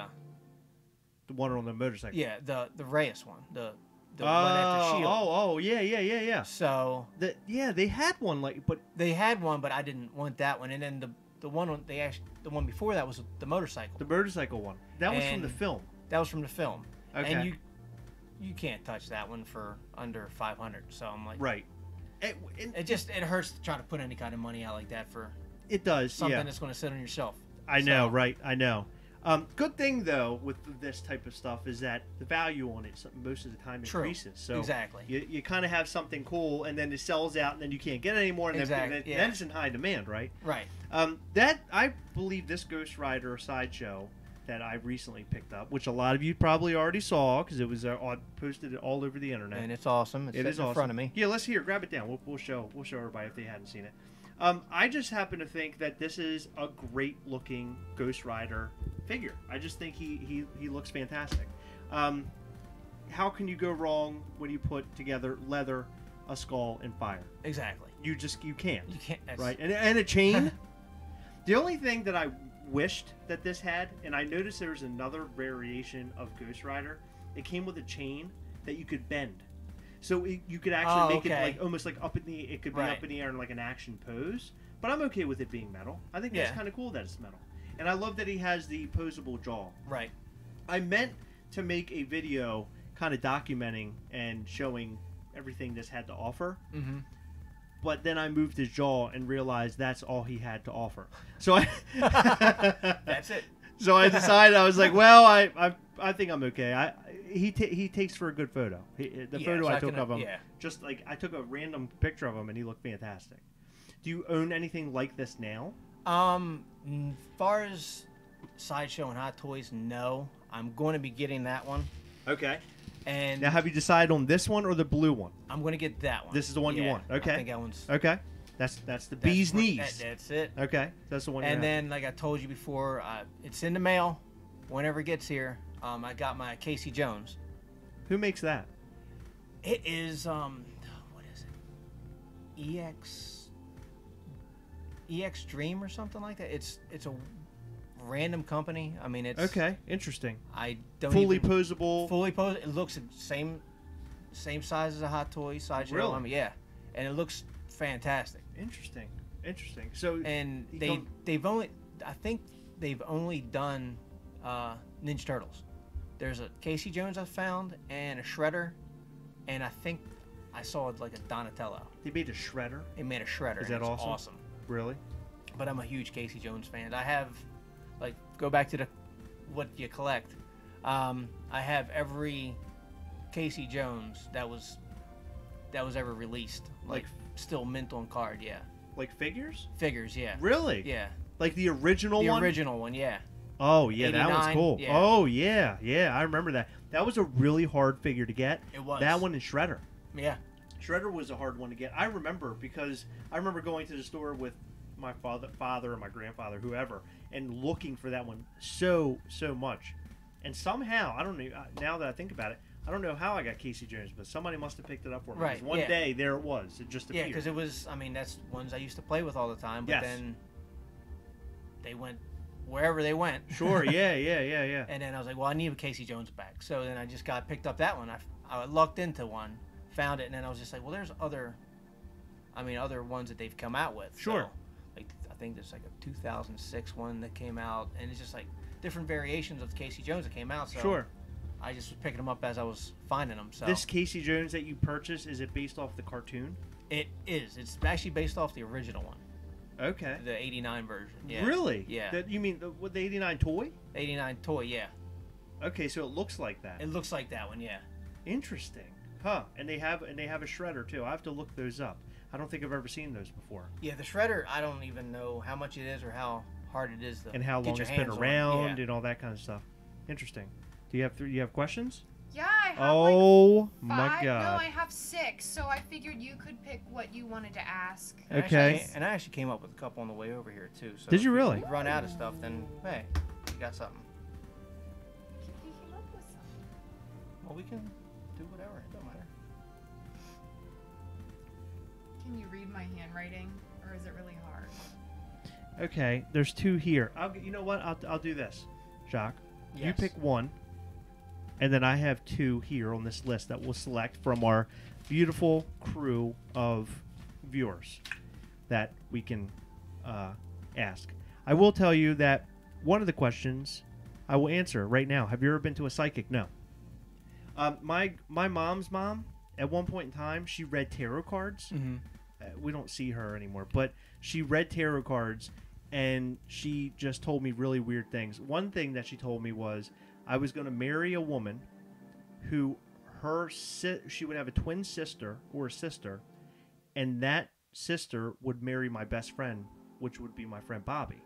one on the motorcycle. yeah, the Reyes one, the one after Shield. Yeah. So They had one but they had one, but I didn't want that one. And then the one the one before that was the motorcycle. the motorcycle one. That was from And the film. That was from the film. Okay. And you can't touch that one for under 500. So I'm like, Right. it hurts to try to put any kind of money out like that for It does. something Yeah. that's going to sit on your shelf. I know. So- Right. I know. Good thing though with this type of stuff is that the value on it most of the time True. increases. So Exactly. you kind of have something cool, and then it sells out, and then you can't get it anymore, and Exactly, then it's in high demand, right? Right. That I believe this Ghost Rider sideshow that I recently picked up, which a lot of you probably already saw because it was posted it all over the internet. And it's awesome. It's It is sitting in awesome. front of me. Yeah, let's grab it down. We'll show everybody if they hadn't seen it. I just happen to think that this is a great looking Ghost Rider figure. I just think he looks fantastic. How can you go wrong when you put together leather, a skull, and fire? Exactly. You can't. You can't. Right, and a chain. The only thing that I wished that this had, and I noticed there was another variation of Ghost Rider. It came with a chain that you could bend, so you could actually make it like almost like up in the. It could be up in the air in like an action pose. But I'm okay with it being metal. I think that's kind of cool that it's metal, and I love that he has the posable jaw. Right. I meant to make a video kind of documenting and showing everything this had to offer. Mm-hmm. But then I moved his jaw and realized that's all he had to offer. So I That's it. So I decided, I was like, well, I think I'm okay. He takes for a good photo. The photo I took of him, just like I took a random picture of him and he looked fantastic. Do you own anything like this now? Far as Sideshow and Hot Toys, no. I'm going to be getting that one. Okay. And now, have you decided on this one or the blue one? I'm going to get that one. This is the one you want. Okay. I think that one's okay. That's the bee's knees. That's it. Okay, that's the one. And then, like I told you before, it's in the mail. Whenever it gets here, I got my Casey Jones. Who makes that? It is what is it? EX Dream or something like that. It's a random company. I mean, it's okay. Interesting. I don't fully posable. Fully posable. It looks the same size as a Hot Toy Sideshow. Really? I mean, yeah, and it looks fantastic. Interesting. So and they've only done Ninja Turtles. There's a Casey Jones I found and a Shredder, and I think I saw like a Donatello. They made a Shredder. They made a Shredder. Is that awesome? Awesome. Really? But I'm a huge Casey Jones fan. I have, like, go back to what you collect. I have every Casey Jones that was ever released. Like still mint on card, yeah. Like figures? Figures, yeah. Really? Yeah. Like the original one? The original one, yeah. Oh, yeah, that one's cool. Yeah. Oh, yeah, I remember that. That was a really hard figure to get. It was. That one and Shredder. Yeah. Shredder was a hard one to get. I remember because I remember going to the store with my father or my grandfather, whoever, and looking for that one so much. And somehow, I don't know, now that I think about it, I don't know how I got Casey Jones, but somebody must have picked it up for me. Right. One day, there it was. It just appeared. Yeah, because it was, I mean, that's ones I used to play with all the time, but then they went wherever they went. Sure, yeah. And then I was like, well, I need a Casey Jones back. So then I just picked up that one. I lucked into one, found it, and then I was just like, well, there's other ones that they've come out with. Sure. So, like, I think there's like a 2006 one that came out, and it's just like different variations of Casey Jones that came out. So sure. I just was picking them up as I was finding them. So this Casey Jones that you purchased, is it based off the cartoon? It is. It's actually based off the original one. Okay. The 89 version. Yeah. Really? Yeah. You mean the 89 toy? 89 toy, yeah. Okay, so it looks like that. It looks like that one, yeah. Interesting. Huh. And they have a Shredder too. I have to look those up. I don't think I've ever seen those before. Yeah, the Shredder, I don't even know how much it is or how hard it is to and how get long your it's been hands around and all that kind of stuff. Interesting. Do you have questions? Yeah, I have oh like my 5. god. No, I have 6. So I figured you could pick what you wanted to ask. Okay. And I actually came up with a couple on the way over here too. So did you really? If you run out of stuff, then hey, you got something. He came up with something. Well, we can do whatever. It don't matter. Can you read my handwriting, or is it really hard? Okay, there's 2 here. You know what? I'll do this, Jacque. Yes. You pick one, and then I have 2 here on this list that we'll select from our beautiful crew of viewers that we can ask. I will tell you that one of the questions I will answer right now. Have you ever been to a psychic? No. My mom's mom, at one point in time, she read tarot cards. Mm-hmm. We don't see her anymore, but she read tarot cards, and she just told me really weird things. One thing that she told me was I was going to marry a woman who she would have a twin sister or a sister, and that sister would marry my best friend, which would be my friend Bobby.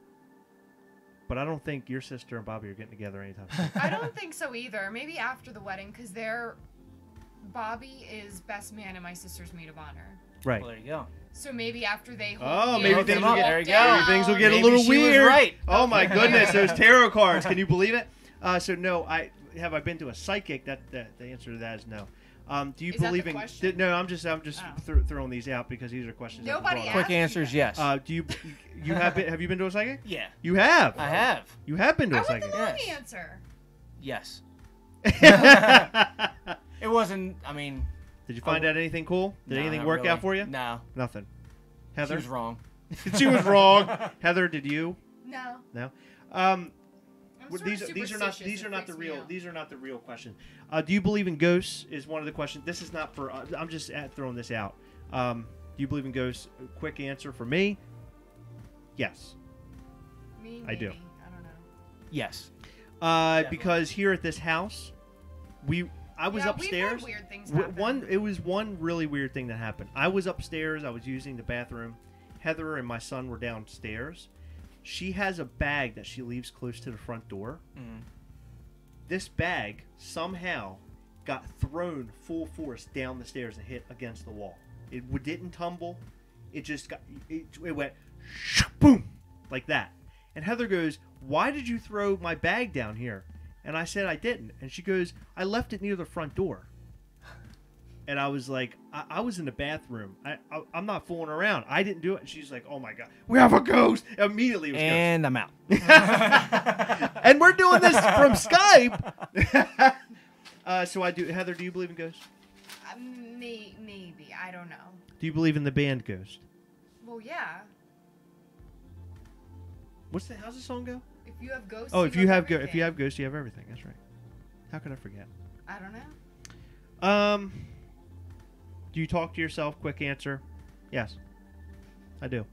But I don't think your sister and Bobby are getting together anytime soon. I don't think so either. Maybe after the wedding, because Bobby is best man in my sister's maid of honor. Right. Well, there you go. So maybe after they hold Oh, hands, maybe things will There you go. down. Things will get Maybe a little she was weird. right. Oh my goodness, those tarot cards! Can you believe it? So no, have I been to a psychic? That the answer to that is no. Do you Is that believe the in? question? No, I'm just Oh. throwing these out because these are questions. that were Nobody brought up. asked. Quick answer is yes. Do you have you been to a psychic? Yeah, You have. I have. You have been to I a want the psychic. long Yes. answer. Yes. It wasn't. I mean, Did you find out anything cool? Did no, anything not work really. out for you? No. Nothing. She Heather, was wrong. she was wrong. Heather, did you? No. No. I'm Well, sort these of are not superstitious. It the freaks me real out. these are not the real questions. Do you believe in ghosts? Is one of the questions. This is not for. I'm just throwing this out. Do you believe in ghosts? Quick answer for me. Yes, Me, I do. maybe. I don't know. Yes. because here at this house, I was Yeah, upstairs. We've had weird things happen. It was one really weird thing that happened. I was upstairs. I was using the bathroom. Heather and my son were downstairs. She has a bag that she leaves close to the front door. Mm. This bag somehow got thrown full force down the stairs and hit against the wall. It didn't tumble. It just got it went boom like that. And Heather goes, "Why did you throw my bag down here?" And I said I didn't. And she goes, "I left it near the front door." And I was like, I was in the bathroom. I'm not fooling around. I didn't do it. And she's like, "Oh my God, we have a ghost!" Immediately, it was And I'm out. ghost. And we're doing this from Skype. So I do. Heather, do you believe in ghosts? Maybe. I don't know. Do you believe in the band Ghost? Well, yeah. How's the song go? If you have ghosts. Oh, if you have everything. ghosts, you have everything. That's right. How could I forget? I don't know. Do you talk to yourself? Quick answer. Yes, I do.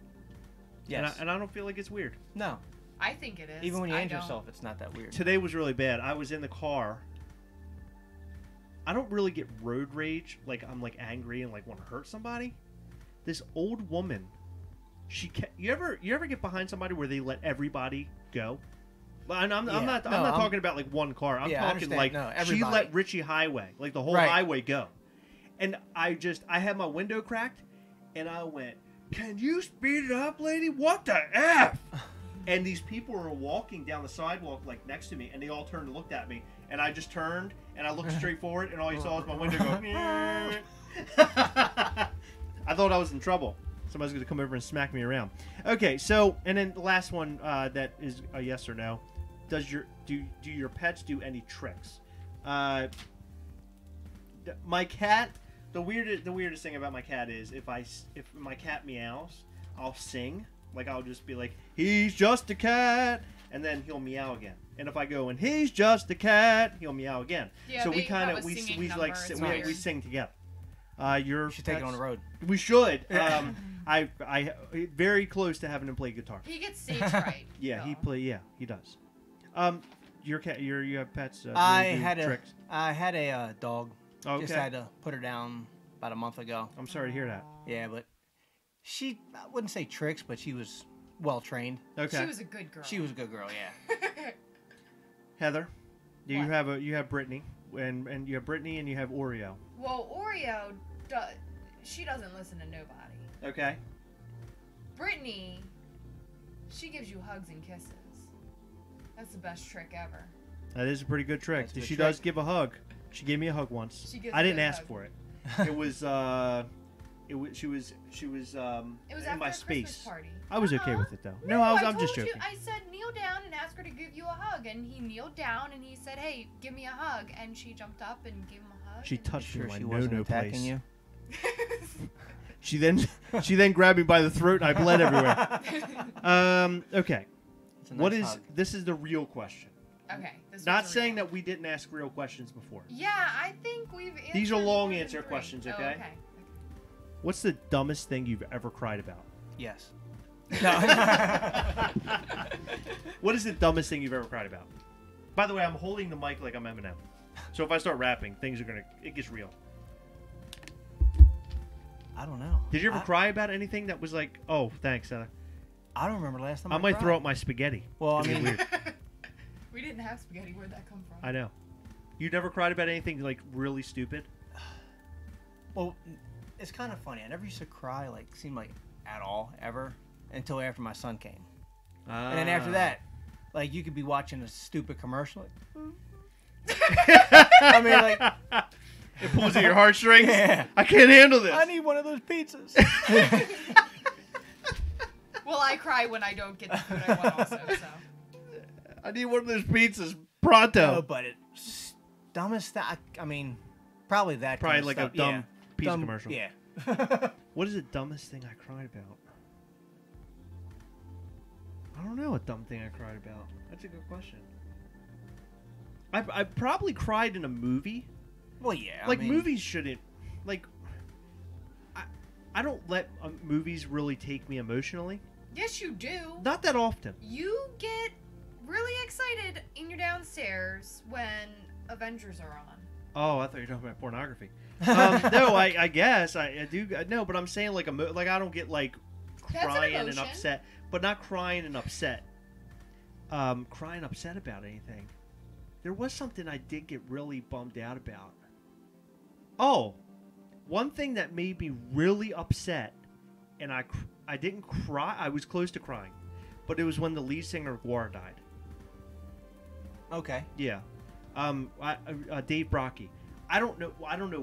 Yes. And I don't feel like it's weird. No. I think it is. Even when you I end don't. yourself, it's not that weird. Today was really bad. I was in the car. I don't really get road rage. Like I'm like angry and like want to hurt somebody. This old woman, you ever get behind somebody where they let everybody go? I'm not talking about like one car. I'm Yeah, I talking understand. like No, she everybody. let Richie Highway, like the whole Right. highway go. And I had my window cracked and I went, "Can you speed it up, lady? What the F?" And these people were walking down the sidewalk like next to me, and they all turned and looked at me. And I just turned and I looked straight forward, and all you saw was my window go. I thought I was in trouble. Somebody's going to come over and smack me around. Okay, so and then the last one that is a yes or no. Do your pets do any tricks? My cat. The weirdest thing about my cat is if my cat meows, I'll sing. Like I'll just be like, "He's just a cat," and then he'll meow again. And if I go and "He's just a cat," he'll meow again. Yeah, so they we kind have of a we singing like number. It's we weird. sing together. You should take it on the road. We should. I very close to having him play guitar. He gets stage fright. Yeah, though. he does. Your cat, you have pets. I do had tricks. I had a dog. Okay. Just had to put her down about a month ago. I'm sorry to hear that. Yeah, but I wouldn't say tricks, but she was well trained. Okay. She was a good girl. She was a good girl, yeah. Heather, you What? have Brittany, and you have Brittany, and you have Oreo. Well, Oreo, she doesn't listen to nobody. Okay. Brittany, she gives you hugs and kisses. That's the best trick ever. That is a pretty good trick. That's a good She trick. does give a hug. She gave me a hug once. She gives I didn't good ask hug. for it. It was she was It was in after my a space. Christmas party. I was okay Uh-huh. with it though. No, I'm just told you- joking. I said kneel down and ask her to give you a hug, and he kneeled down and he said, "Hey, give me a hug," and she jumped up and gave him a hug. She and- touched me Sure, in my she wasn't no-no attacking place. you. She then grabbed me by the throat and I bled everywhere. Okay. It's a What nice is hug. this is the real question. Okay. This Not was a saying real- that we didn't ask real questions before. Yeah, I think we've. These are answered long more than answer 3. questions, Oh, okay? okay. What's the dumbest thing you've ever cried about? Yes. No. What is the dumbest thing you've ever cried about? By the way, I'm holding the mic like I'm Eminem. So if I start rapping, it gets real. I don't know. Did you ever cry about anything that was like, oh, thanks, Heather? I don't remember last time I might throw up my spaghetti. Well, I It'd be mean, weird. We didn't have spaghetti. Where'd that come from? I know. You never cried about anything like really stupid? well, it's kind of funny. I never used to cry seemed like at all ever until after my son came, and then after that, you could be watching a stupid commercial. I mean, it pulls at your heartstrings. Yeah. I can't handle this. I need one of those pizzas. Well, I cry when I don't get the food I want also, so. I need one of those pizzas pronto. No, but it's dumbest thing. I mean, probably that. Probably kind of like stuff. a dumb pizza commercial. Yeah. What is the dumbest thing I cried about? I don't know a dumb thing I cried about. That's a good question. I probably cried in a movie. Well, yeah. I mean, movies shouldn't. I don't let movies really take me emotionally. Yes, you do. Not that often. You get really excited in your downstairs when Avengers are on. Oh, I thought you were talking about pornography. No, I guess I do. No, but I'm saying I don't get crying and upset, but not crying and upset. Crying upset about anything. There was something I did get really bummed out about. Oh, one thing that made me really upset, and I didn't cry. I was close to crying, but it was when the lead singer of Guar died. Okay. Yeah. Dave Brockie. I don't know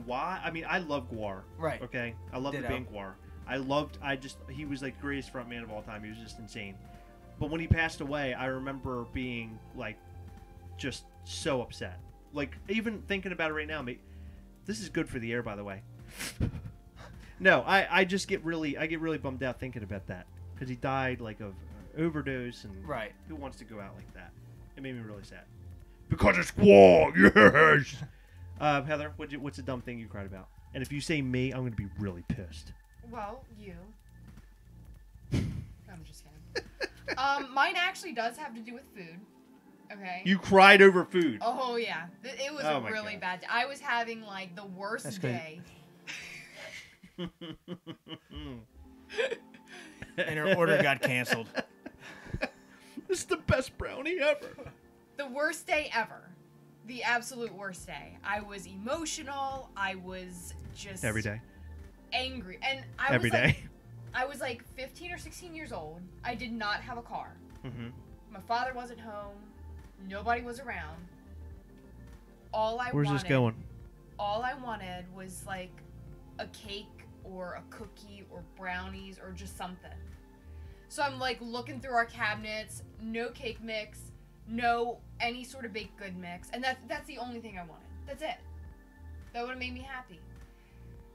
why. I mean, I love Guar. Right. Okay. I love the band Guar. He was the greatest frontman of all time. He was just insane. But when he passed away, I remember being just so upset. Even thinking about it right now, this is good for the air, by the way. No, I get really bummed out thinking about that because he died of overdose, and right. Who wants to go out like that? It made me really sad. Because it's Guar, yes. Heather, what's the dumb thing you cried about? And if you say me, I'm going to be really pissed. Well, you. I'm just kidding. Mine actually does have to do with food. Okay. You cried over food. Oh yeah, it was a really bad day. I was having the worst day. And her order got canceled. This is the best brownie ever. The worst day ever. The absolute worst day. I was emotional. I was just every day angry, and I was 15 or 16 years old. I did not have a car. Mm-hmm. My father wasn't home. Nobody was around. Where's this going? All I wanted was a cake or a cookie or brownies or just something. So I'm looking through our cabinets, no cake mix, no any sort of baked good mix, and that's the only thing I wanted. That's it. That would have made me happy.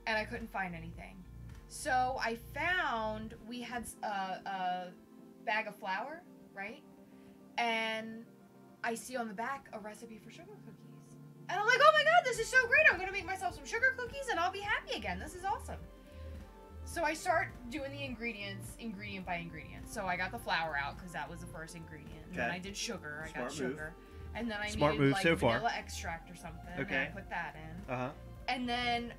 And I couldn't find anything. So I found we had a bag of flour, right? And I see on the back a recipe for sugar cookies. And I'm like, oh my god, this is so great. I'm going to make myself some sugar cookies and I'll be happy again. This is awesome. So I start doing the ingredients, ingredient by ingredient. So I got the flour out because that was the first ingredient. And then I did sugar. I got sugar. And then I needed vanilla extract or something. Okay. And I put that in. Uh-huh. And then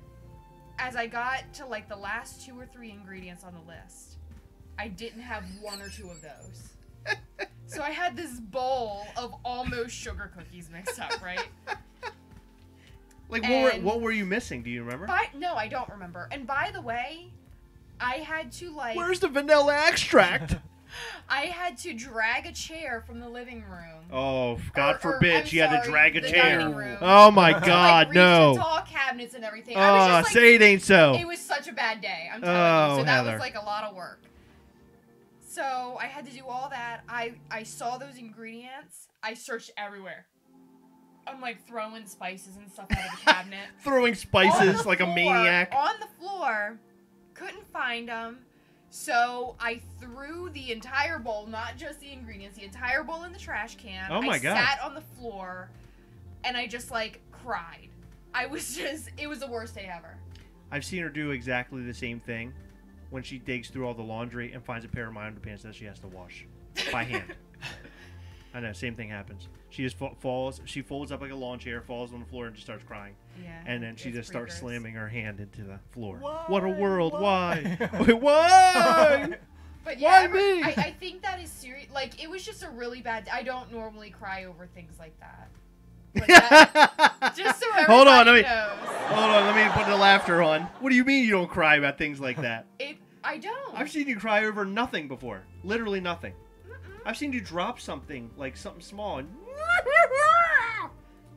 as I got to the last 2 or 3 ingredients on the list, I didn't have 1 or 2 of those. So I had this bowl of almost sugar cookies mixed up, right? What were you missing? Do you remember? No, I don't remember. And by the way, I had to Where's the vanilla extract? I had to drag a chair from the living room. Oh, God forbid she had to drag a the chair. dining room. Oh my God, reach no. the tall cabinets and everything. Oh, I was just say it ain't so. It was such a bad day. I'm telling you. So that Heather. was a lot of work. So I had to do all that. I saw those ingredients. I searched everywhere. I'm throwing spices and stuff out of the cabinet. Throwing spices like a maniac. On the floor. Couldn't find them. So I threw the entire bowl, not just the ingredients, the entire bowl in the trash can. Oh my God. I sat on the floor and I just cried. It was the worst day ever. I've seen her do exactly the same thing. when she digs through all the laundry and finds a pair of my underpants that she has to wash by hand. I know, same thing happens. She just falls. She folds up like a lawn chair, falls on the floor, and just starts crying. Yeah. And then she it's just starts pretty gross. slamming her hand into the floor. Why? What a world! Why? Why? Why? But yeah, Why me? I think that is serious. Like, it was just a really bad. I don't normally cry over things like that. But that just so everybody Hold on, knows. Hold on, let me put the laughter on. What do you mean you don't cry about things like that? I don't. I've seen you cry over nothing before. Literally nothing. Mm-mm. I've seen you drop something, like something small, and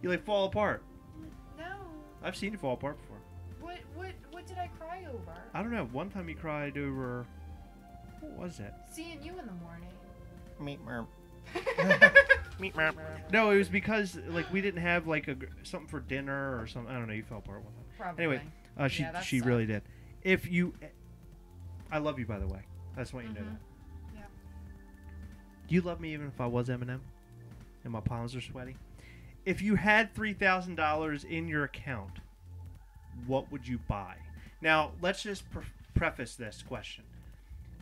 you like fall apart. No. I've seen you fall apart before. What did I cry over? I don't know. One time you cried over... What was it? Seeing you in the morning. Meat merp. No, it was because like we didn't have like something for dinner or something. I don't know. You fell apart one time. Probably. Anyway, Yeah, that she sucked. really did. If you, I love you, by the way. I just want you to know Mhm. that. Yeah. Do you love me even if I was Eminem and my palms are sweaty? If you had $3,000 in your account, what would you buy? Now, let's just preface this question.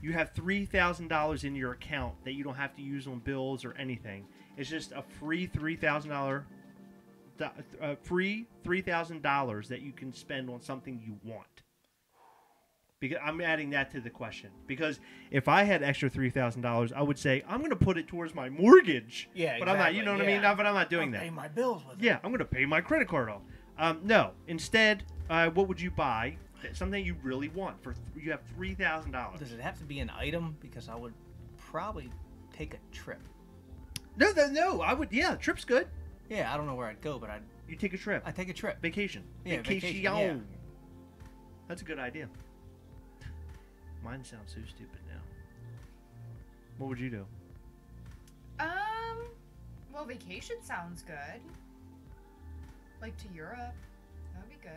You have $3,000 in your account that you don't have to use on bills or anything. It's just a free $3,000 that you can spend on something you want. Because I'm adding that to the question. Because if I had extra $3,000, I would say I'm going to put it towards my mortgage. Yeah, but I'm not. You know what I mean? yeah. No, but I'm not doing I'm that. paying my bills with it. Yeah, I'm going to pay my credit card off. No. Instead, what would you buy? Something you really want for you have $3,000. Does it have to be an item? Because I would probably take a trip. No. I would. Yeah, trip's good. Yeah, I don't know where I'd go, but You take a trip. I'd take a trip. Vacation. Yeah, vacation, yeah. That's a good idea. Mine sounds so stupid now. What would you do? Well, vacation sounds good. Like to Europe. That'd be good.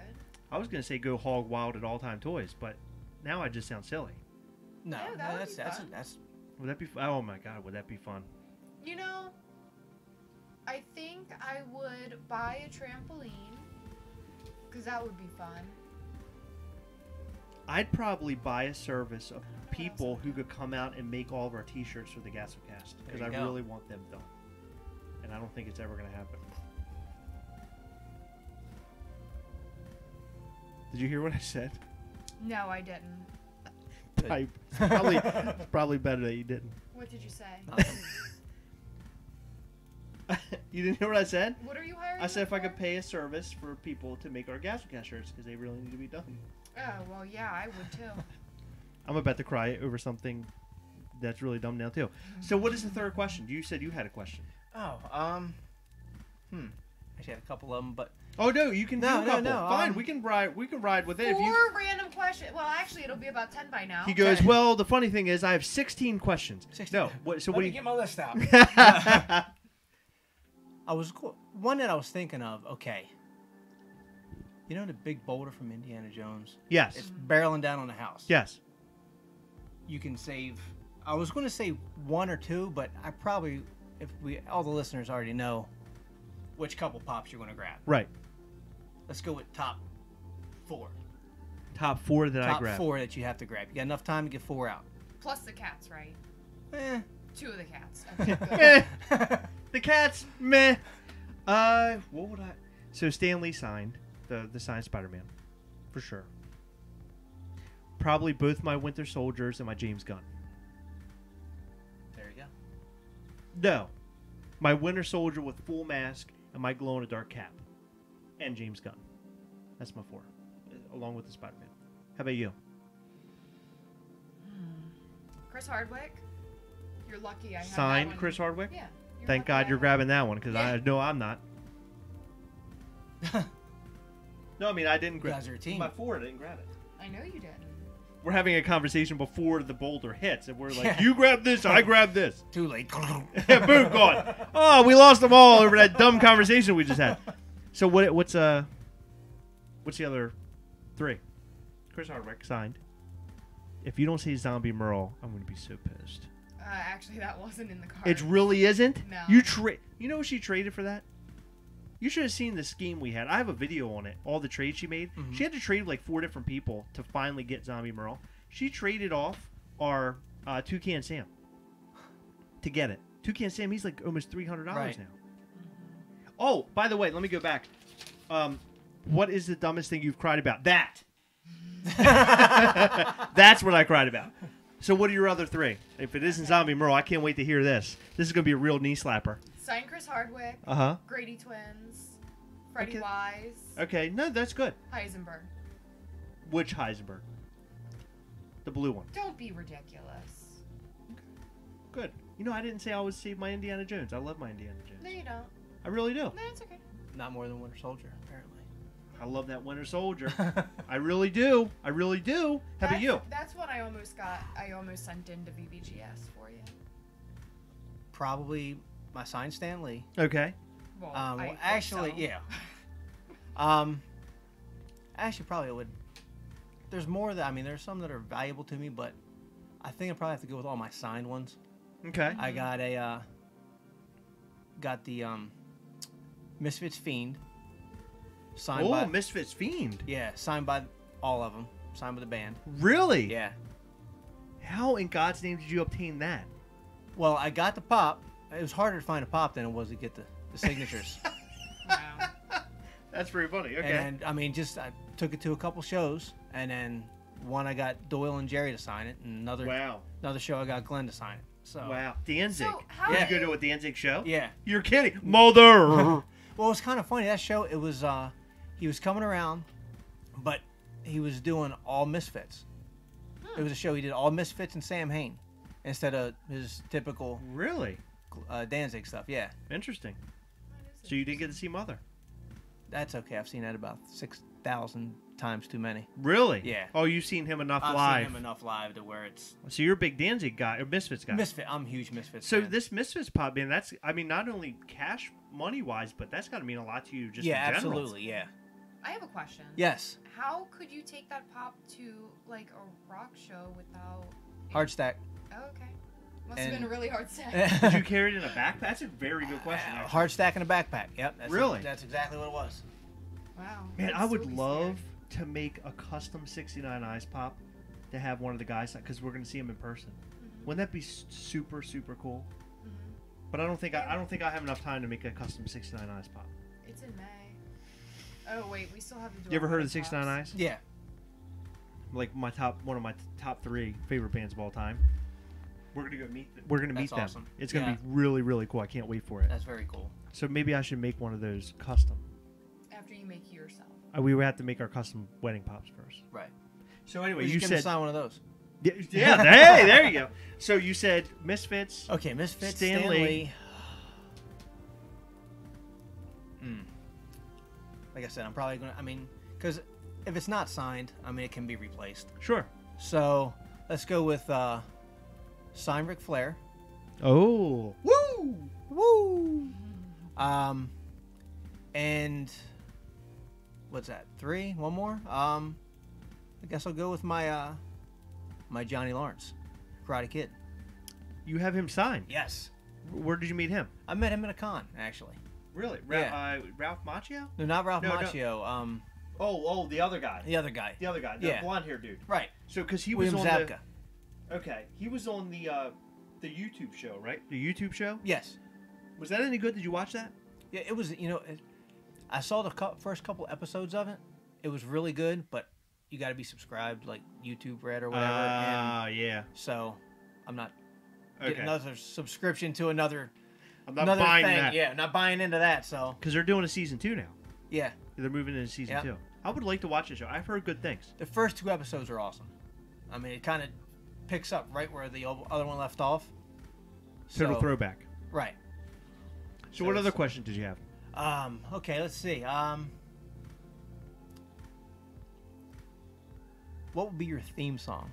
I was gonna say go hog wild at All Time Toys, but now I just sound silly. No, Yeah, that would that's be fun. that's Would that be? Oh my god, would that be fun? You know, I think I would buy a trampoline. Because that would be fun. I'd probably buy a service of people who could come out and make all of our T-shirts for the Gastlecast because There I you go. really want them done, and I don't think it's ever gonna happen. Did you hear what I said? No, I didn't. Good. It's probably better that you didn't. What did you say? You didn't hear what I said? What are you hiring I said them if I could for? pay a service for people to make our Gastlecast shirts because they really need to be done. Oh, well, yeah, I would too. I'm about to cry over something that's really dumb now too. So what is the third question? You said you had a question. Oh, actually had a couple of them, but Oh no, you can do No, a no, couple. no, Fine, we can ride with it. If you... 4 random questions. Well, actually, it'll be about 10 by now. He goes, Okay. well, the funny thing is I have 16 questions. 16. No, what, so let what me do you... get my list out. One that I was thinking of. Okay, you know the big boulder from Indiana Jones? Yes. It's barreling down on the house. Yes. You can save. I was going to say 1 or 2, but I probably, all the listeners already know which couple pops you're going to grab. Right. Let's go with top 4. Top 4 that I Top grabbed. 4 that you have to grab. You got enough time to get 4 out. Plus the cats, right? 2 of the cats. Okay, good. Meh. The cats, meh. What would I... So Stan Lee signed the signed Spider-Man, for sure. Probably both my Winter Soldiers and my James Gunn. There you go. No. My Winter Soldier with full mask and my glow-in-the-dark cap. And James Gunn. That's my 4. Along with the Spider-Man. How about you? Chris Hardwick. You're lucky I have that Signed one. Chris Hardwick? Yeah. Thank lucky God I you're have grabbing that one, because Yeah. I know I'm not. No, I mean, I didn't You grab guys are a team. my 4, I didn't grab it. I know you did. We're having a conversation before the boulder hits, and we're like, you grab this, I grab this. Too late. Boom, gone. Oh, we lost them all over that dumb conversation we just had. So what's the other 3? Chris Hardwick signed. If you don't say Zombie Merle, I'm going to be so pissed. Actually, that wasn't in the card. It really isn't? No. You know she traded for that? You should have seen the scheme we had. I have a video on it, all the trades she made. Mhm. She had to trade like 4 different people to finally get Zombie Merle. She traded off our Toucan Sam to get it. Toucan Sam, he's like almost $300 Right. now. Oh, by the way, let me go back. What is the dumbest thing you've cried about? That. That's what I cried about. So what are your other three? If it isn't Zombie Merle, I can't wait to hear this. This is going to be a real knee slapper. Sign Chris Hardwick. Uh-huh. Grady Twins. Freddie Okay. Wise. Okay, no, that's good. Heisenberg. Which Heisenberg? The blue one. Don't be ridiculous. Good. You know, I didn't say I would save my Indiana Jones. I love my Indiana Jones. No, you don't. I really do. No, it's okay. Not more than Winter Soldier, apparently. I love that Winter Soldier. I really do. I really do. How about you? That's what I almost got. I almost sent into VBGS for you. Probably my signed Stan Lee. Okay. Well, Well, I hope actually, so. yeah. Actually, probably would. There's more that, I mean, there's some that are valuable to me, but I think I probably have to go with all my signed ones. Okay. I got the Misfits Fiend. Signed Oh, by, Misfits Fiend. yeah, signed by all of them. Signed by the band. Really? Yeah. How in God's name did you obtain that? Well, I got the pop. It was harder to find a pop than it was to get the signatures. Wow. That's pretty funny. Okay. And I mean, I took it to a couple shows, and then one I got Doyle and Jerry to sign it, and another show I got Glenn to sign it. So Wow. Danzig. So how Did Yeah. you go to a Danzig show? yeah. You're kidding. Mother. Well, it was kind of funny. That show, it was he was coming around, but he was doing all Misfits. It was a show he did all Misfits and Sam Hain instead of his typical Really? Danzig stuff. Yeah, Interesting. So you didn't get to see Mother? that's okay. I've seen that about 6,000 times too many. Really? Yeah. Oh, you've seen him enough I've live. seen him enough live to where it's So you're a big Danzig guy, or Misfits guy. Misfit. I'm a huge Misfits. So fan. this Misfits pop band, that's, I mean, not only cash money wise, but that's got to mean a lot to you just yeah, in general. absolutely, yeah. I have a question. Yes, How could you take that pop to like a rock show without? hard stack. Oh, okay. Must have And- been a really hard set. Did you carry it in a backpack? That's a very good question. actually. Hard stack in a backpack. Yep. Really? That's exactly what it was. Wow. Man, That's I would really love to make a custom 69 Eyes pop to have one of the guys, because we're going to see him in person. Wouldn't that be super, super cool? scary. But I don't think I have enough time to make a custom 69 Eyes pop. It's in May. Oh wait, we still have to do. You ever our heard of the wedding 69 props. Eyes? Yeah. Like one of my top 3 favorite bands of all time. We're gonna go meet them. We're gonna meet That's them. awesome. It's gonna Yeah. be really, really cool. I can't wait for it. That's very cool. So maybe I should make one of those custom. After you make yourself. We would have to make our custom wedding pops first. Right. So anyway, We you just gonna said sign one of those. yeah. Hey, there you go. So you said Misfits. Okay, Misfits, Stan Stan Lee. Lee. Like I said, I'm probably gonna. I mean, because if it's not signed, I mean, it can be replaced. Sure. So let's go with sign Ric Flair. Oh. Woo. Woo. And what's that? 3? One more. I guess I'll go with my my Johnny Lawrence, Karate Kid. You have him signed. Yes, Where did you meet him? I met him at a con actually. Really? Yeah. Ralph Macchio? No, not Ralph No, no. Macchio. Oh, the other guy. The other guy. The other guy. The Yeah. blonde hair dude. Right. So, because he was William on Zabka. Okay, he was on the YouTube show, right? The YouTube show. Yes. Was that any good? Did you watch that? Yeah, it was. You know, I saw the first couple episodes of it. It was really good, but you got to be subscribed, like YouTube Red or whatever. And Yeah. so I'm not Okay. getting another subscription to another I'm not another buying thing. that. Yeah, not buying into that. So Because they're doing a season 2 now. yeah, They're moving into season Yep. 2. I would like to watch the show. I've heard good things. the first 2 episodes are awesome. I mean, it kind of picks up right where the other one left off. Total So- throwback. Right. So, So what other it's- questions did you have? Okay, let's see. What would be your theme song?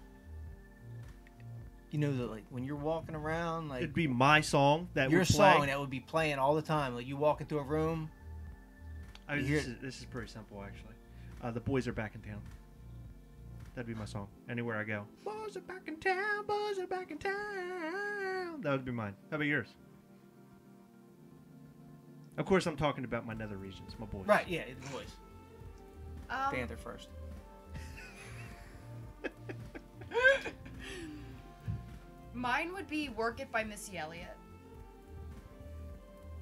You know that, like, when you're walking around, like It'd be my song that your would play. song that would be playing all the time. Like you walk into a room. you hear- This is pretty simple, actually. The Boys Are Back in Town. That'd be my song. Anywhere I go. Boys are back in town. Boys are back in town. That would be mine. How about yours? Of course, I'm talking about my nether regions, my boys. Right, yeah, the voice. Panther first. Mine would be "Work It" by Missy Elliott.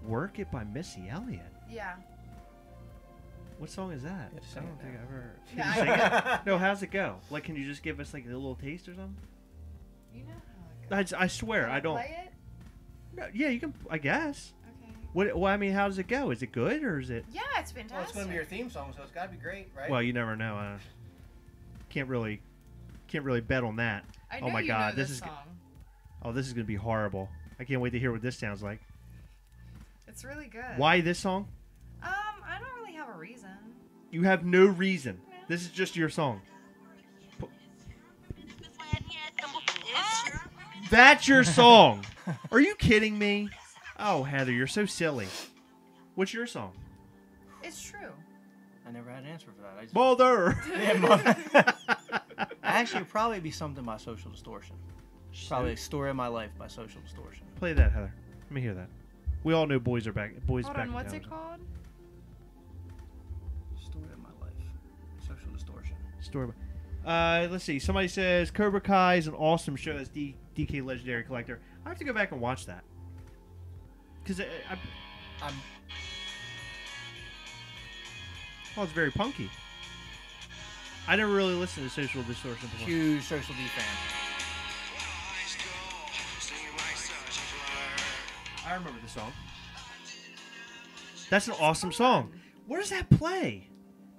Work It by Missy Elliott. Yeah. What song is that? You have to I sing don't it think now. I've ever. Yeah, Can you sing it? No, how's it go? Like, can you just give us like a little taste or something? You know how it goes. I swear, Can I don't. Play it? No, yeah, you can. I guess. Okay. What? Well, I mean, how does it go? Is it good or is it? Yeah, it's fantastic. Well, it's going to be your theme song, so it's got to be great, right? Well, you never know. Can't really bet on that. I know Oh my you God, know this this is song. Oh, this is gonna be horrible. I can't wait to hear what this sounds like. It's really good. Why this song? I don't really have a reason. You have no reason. No. This is just your song. That's your song. Are you kidding me? Oh, Heather, you're so silly. What's your song? It's true. I never had an answer for that. I just... Boulder. Yeah, mother. Actually, it'd probably be something by Social Distortion. Probably a story of my life by Social Distortion. Play that, Heather. Let me hear that. We all know boys are back. Boys Hold back. on, what's in it town. called? Story of my life. Social Distortion. Story. Let's see. Somebody says Cobra Kai is an awesome show. That's DK Legendary Collector. I have to go back and watch that because I'm oh, it's very punky. I never really listened to Social Distortion before. huge Social D fan. I remember the song. That's an awesome song. Where does that play?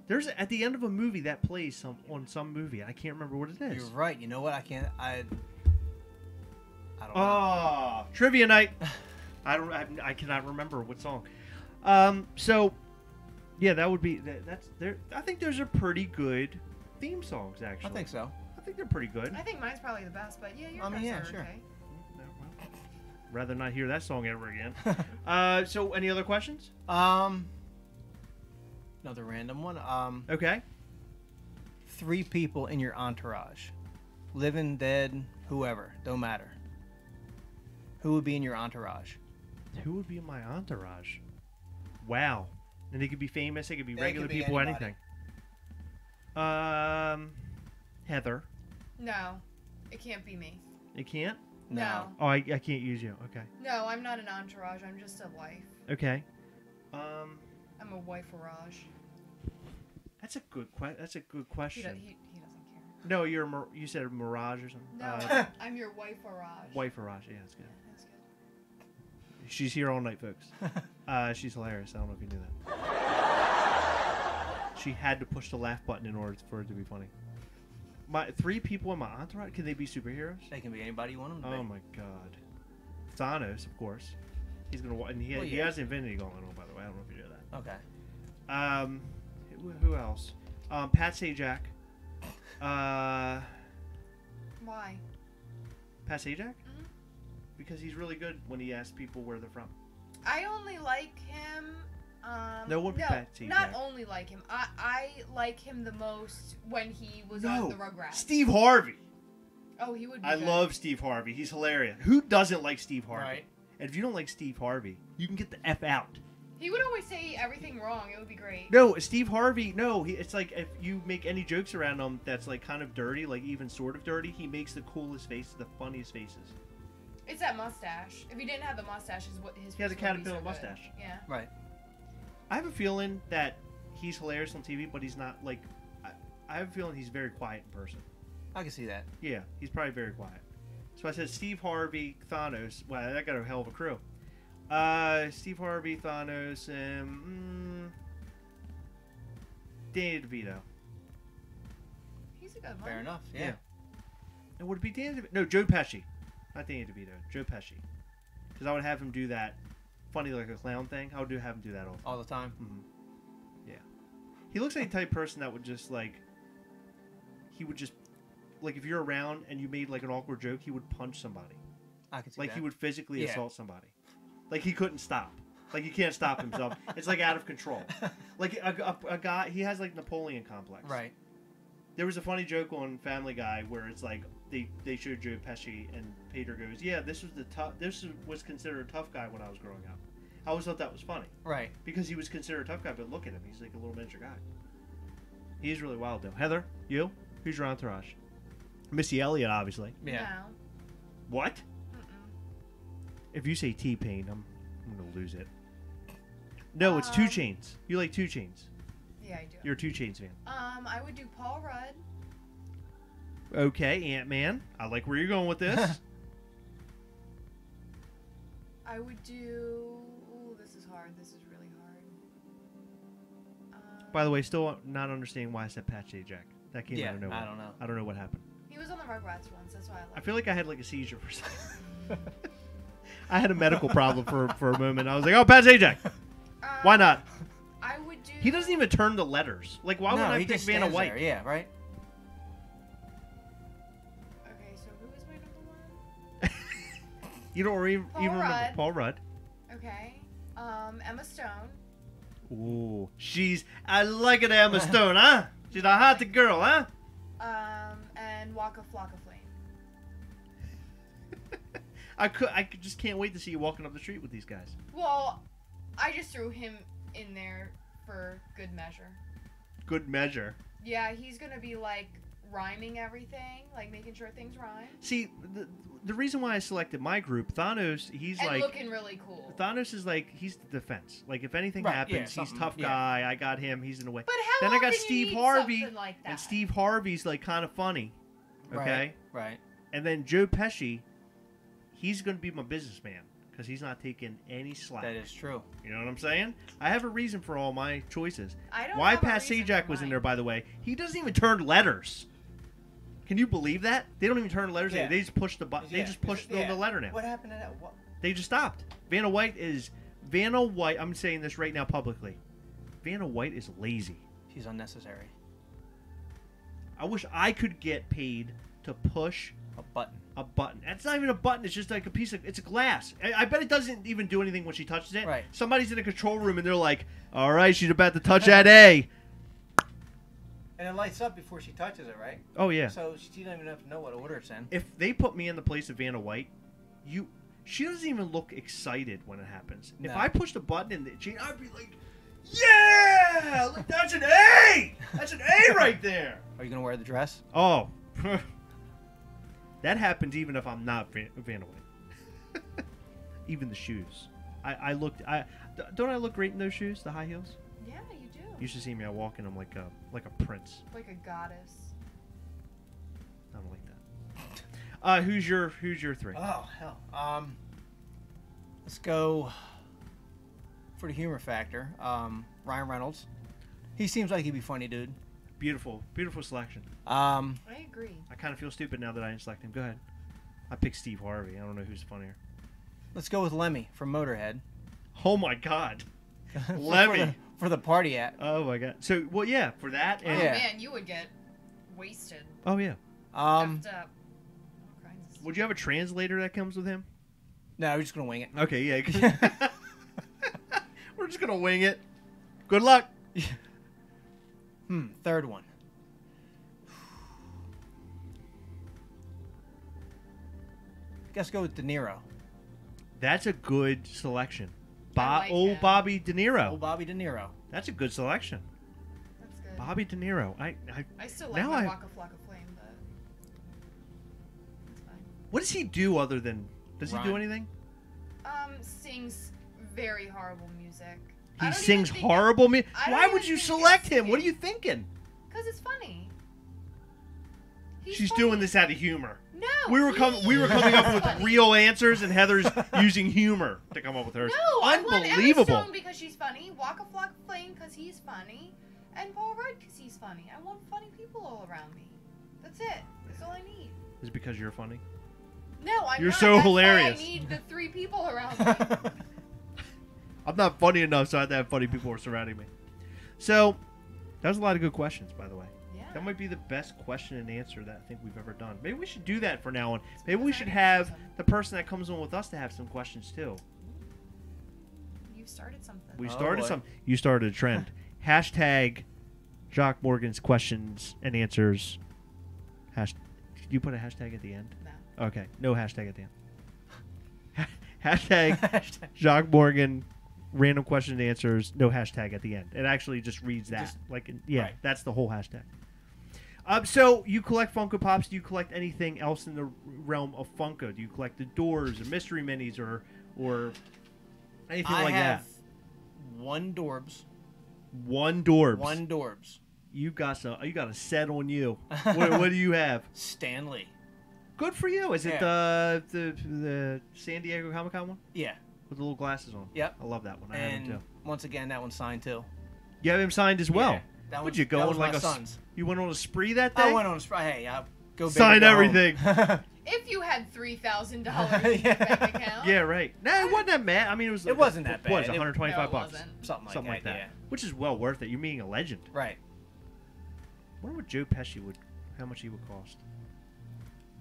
There's at the end of a movie that plays on some movie. I can't remember what it is. You're right. You know what? I don't know. Oh, trivia night. I cannot remember what song. So, yeah, that would be that's there. I think those are pretty good theme songs. Actually, I think so. I think they're pretty good. I think mine's probably the best, but yeah, your I mean, guys yeah, are sure. okay. Rather not hear that song ever again. So, any other questions? Another random one. Okay. 3 people in your entourage, living, dead, whoever, don't matter. Who would be in your entourage? Who would be in my entourage? Wow. And they could be famous. They could be They regular could be people. anybody. Anything. Heather. No, it can't be me. It can't. No. Oh, I can't use you. Okay. No, I'm not an entourage. I'm just a wife. Okay. I'm a wife-arage. That's a good That's a good He question. doesn't care. No, you said a mirage or something. No, I'm your wife-arage. Wife mirage. Yeah, that's good. Yeah, that's good. She's here all night, folks. She's hilarious. I don't know if you knew that. She had to push the laugh button in order for it to be funny. My 3 people in my entourage. Can they be superheroes? They can be anybody you want them to be. Oh my god. Thanos, of course. He's gonna. And he Well, yeah. has Infinity Gauntlet on, by the way. I don't know if you knew that. Okay. Who else? Pat Sajak. Why? Pat Sajak? Mhm. Because he's really good when he asks people where they're from. I only like him. No, it wouldn't be Pat Sajak. Not only like him. I like him the most when he was on the Rugrats. Steve Harvey. Oh, he would be I good. love Steve Harvey. He's hilarious. Who doesn't like Steve Harvey? Right. And if you don't like Steve Harvey, you can get the F out. He would always say everything wrong. It would be great. No, Steve Harvey, no. It's like if you make any jokes around him that's like kind of dirty, like even sort of dirty, he makes the coolest faces, the funniest faces. It's that mustache. If he didn't have the mustache, is what his. He has a face wouldn't be caterpillar so good. mustache. Yeah. Right. I have a feeling that he's hilarious on TV, but he's not like. I have a feeling he's very quiet in person. I can see that. Yeah, he's probably very quiet. So I said Steve Harvey, Thanos. Wow, that got a hell of a crew. Steve Harvey, Thanos, and Danny DeVito. He's a good one. Fair enough. Yeah. Yeah. And would it be Danny DeVito? No, Joe Pesci. Not Danny DeVito. Joe Pesci. Because I would have him do that funny like a clown thing. I would have him do that All the time. Mm-hmm. Yeah. He looks like the type of person that would just like. He would just. Like if you're around and you made like an awkward joke, he would punch somebody. I can see Like that. he would physically Yeah. assault somebody. Like he couldn't stop. Like he can't stop himself. It's like out of control. Like a guy, he has like Napoleon complex. Right. There was a funny joke on Family Guy where it's like they showed Joe Pesci and Peter goes, "Yeah, this was considered a tough guy when I was growing up." I always thought that was funny Right. because he was considered a tough guy, but look at him, he's like a little miniature guy. He's really wild though. Heather, you? Who's your entourage? Missy Elliott, obviously. Yeah. No. What? If you say T-Pain, I'm gonna lose it. No, it's 2 Chainz. You like 2 Chainz. Yeah, I do. You're a 2 Chainz fan. I would do Paul Rudd. Okay, Ant-Man. I like where you're going with this. I would do. Ooh, this is hard. This is really hard. By the way, still not understanding why I said Pat Sajak. That came out of nowhere. I don't know. I don't know what happened. He was on the Rugrats once. That's why I like. I feel like I had like a seizure for a second. I had a medical problem for a moment. I was like, oh, Pat Sajak. Why not? I would do. He doesn't even turn the letters. Like, why would I he pick just Vanna stands White? there, yeah, right? Okay, so who was my number one? You don't even remember Rudd. Paul Rudd. Okay. Emma Stone. Ooh, I like it, Emma Stone, huh? She's a hot girl, huh? And Waka Flocka Flame. I just can't wait to see you walking up the street with these guys. Well, I just threw him in there for good measure. Good measure. Yeah, he's gonna be like rhyming everything, like making sure things rhyme. See, the reason why I selected my group, Thanos, he's and like looking really cool. Thanos is like he's the defense. Like if anything Right, happens, yeah, he's tough yeah. guy. I got him. He's in the way. But how Then I got often Steve you need Harvey, something like that? and Steve Harvey's like kind of funny. Okay. Right. And then Joe Pesci, he's going to be my businessman because he's not taking any slack. That is true. You know what I'm saying? I have a reason for all my choices. I don't Why have a Pat reason Sajak for was in mine. there, by the way. He doesn't even turn letters. Can you believe that? They don't even turn letters. Yeah. They just push the button. They Yeah. just push Yeah. the letter now. What happened to that? What? They just stopped. Vanna White. I'm saying this right now publicly. Vanna White is lazy. She's unnecessary. I wish I could get paid to push A button. a button. That's not even a button. It's just like it's a glass. I bet it doesn't even do anything when she touches it. Right. Somebody's in a control room and they're like, all right, she's about to touch that A. And it lights up before she touches it, right? Oh, yeah. So she doesn't even have to know what order it's in. If they put me in the place of Vanna White, she doesn't even look excited when it happens. No. If I pushed a button in the chain, I'd be like, yeah, look, that's an A. That's an A right there. Are you going to wear the dress? Oh, that happens even if I'm not Vanna White. Even the shoes. Don't I look great in those shoes, the high heels? Yeah, you do. You should see me. I walk in them like a prince. Like a goddess. I don't like that. Who's your 3? Oh, hell. Let's go for the humor factor. Ryan Reynolds. He seems like he'd be funny, dude. Beautiful selection. I agree. I kind of feel stupid now that I didn't select him. Go ahead. I picked Steve Harvey. I don't know who's funnier. Let's go with Lemmy from Motorhead. Oh my God, Lemmy for the party act. Oh my God. So well, yeah, for that. Oh And, Yeah. man, you would get wasted. Oh yeah. Effed up. All kinds of stuff. Would you have a translator that comes with him? No, we're just gonna wing it. Okay, yeah. 'Cause- We're just gonna wing it. Good luck. Third one. Guess go with De Niro. That's a good selection. I like Old him. Bobby De Niro. Old Bobby De Niro. That's a good selection. That's good. Bobby De Niro. I I still like now my I- Waka Flocka Flame, but that's fine. what does he do other than? Does he do Rhyme. anything? Sings very horrible music. He sings horrible music. I don't Why even would you think select it's him? What are singing. you thinking? Because it's funny. He's She's funny. doing this out of humor. No. We were coming up with funny. real answers, and Heather's using humor to come up with hers. No, I want Emma Unbelievable. Stone because she's funny. Waka Flocka Flame because he's funny, and Paul Rudd because he's funny. I want funny people all around me. That's it. That's all I need. Is it because you're funny? No, I'm You're not. so That's hilarious. Why I need the 3 people around me. I'm not funny enough, so I have to have funny people surrounding me. So, that was a lot of good questions, by the way. Yeah. That might be the best question and answer that I think we've ever done. Maybe we should do that for now on. Maybe we because I should didn't have choose them. the person that comes on with us to have some questions too. You started something. We Oh, started boy. some. You started a trend. Hashtag Jacque Morgan's questions and answers. You put a hashtag at the end? No. Okay. No hashtag at the end. Hashtag Jacque Morgan random question and answers. No hashtag at the end. It actually just reads that. Just- Yeah, right. that's the whole hashtag. So you collect Funko Pops. Do you collect anything else in the realm of Funko? Do you collect the Doors or mystery minis or or anything I like have that? one Dorbs. One Dorbs. One Dorbs. You got a set on you. What do you have? Stanley. Good for you. Is it the San Diego Comic-Con one Yeah. with the little glasses on? Yep. I love that one. I have him And too. once again, that one's signed too. You have him signed as well. Yeah, that Would was- you go that on was like my a? son's. You went on a spree that day? I went on a spree. Hey, I'll go big or Sign go home. everything. If you had $3,000 in your bank account. Yeah, right. No, it wasn't that bad. I mean, it was. It wasn't that What was bad. it, 125 No, it bucks? wasn't. Something like that. Yeah. Which is well worth it. You're meeting a legend. Right. I wonder what Joe Pesci would, how much he would cost.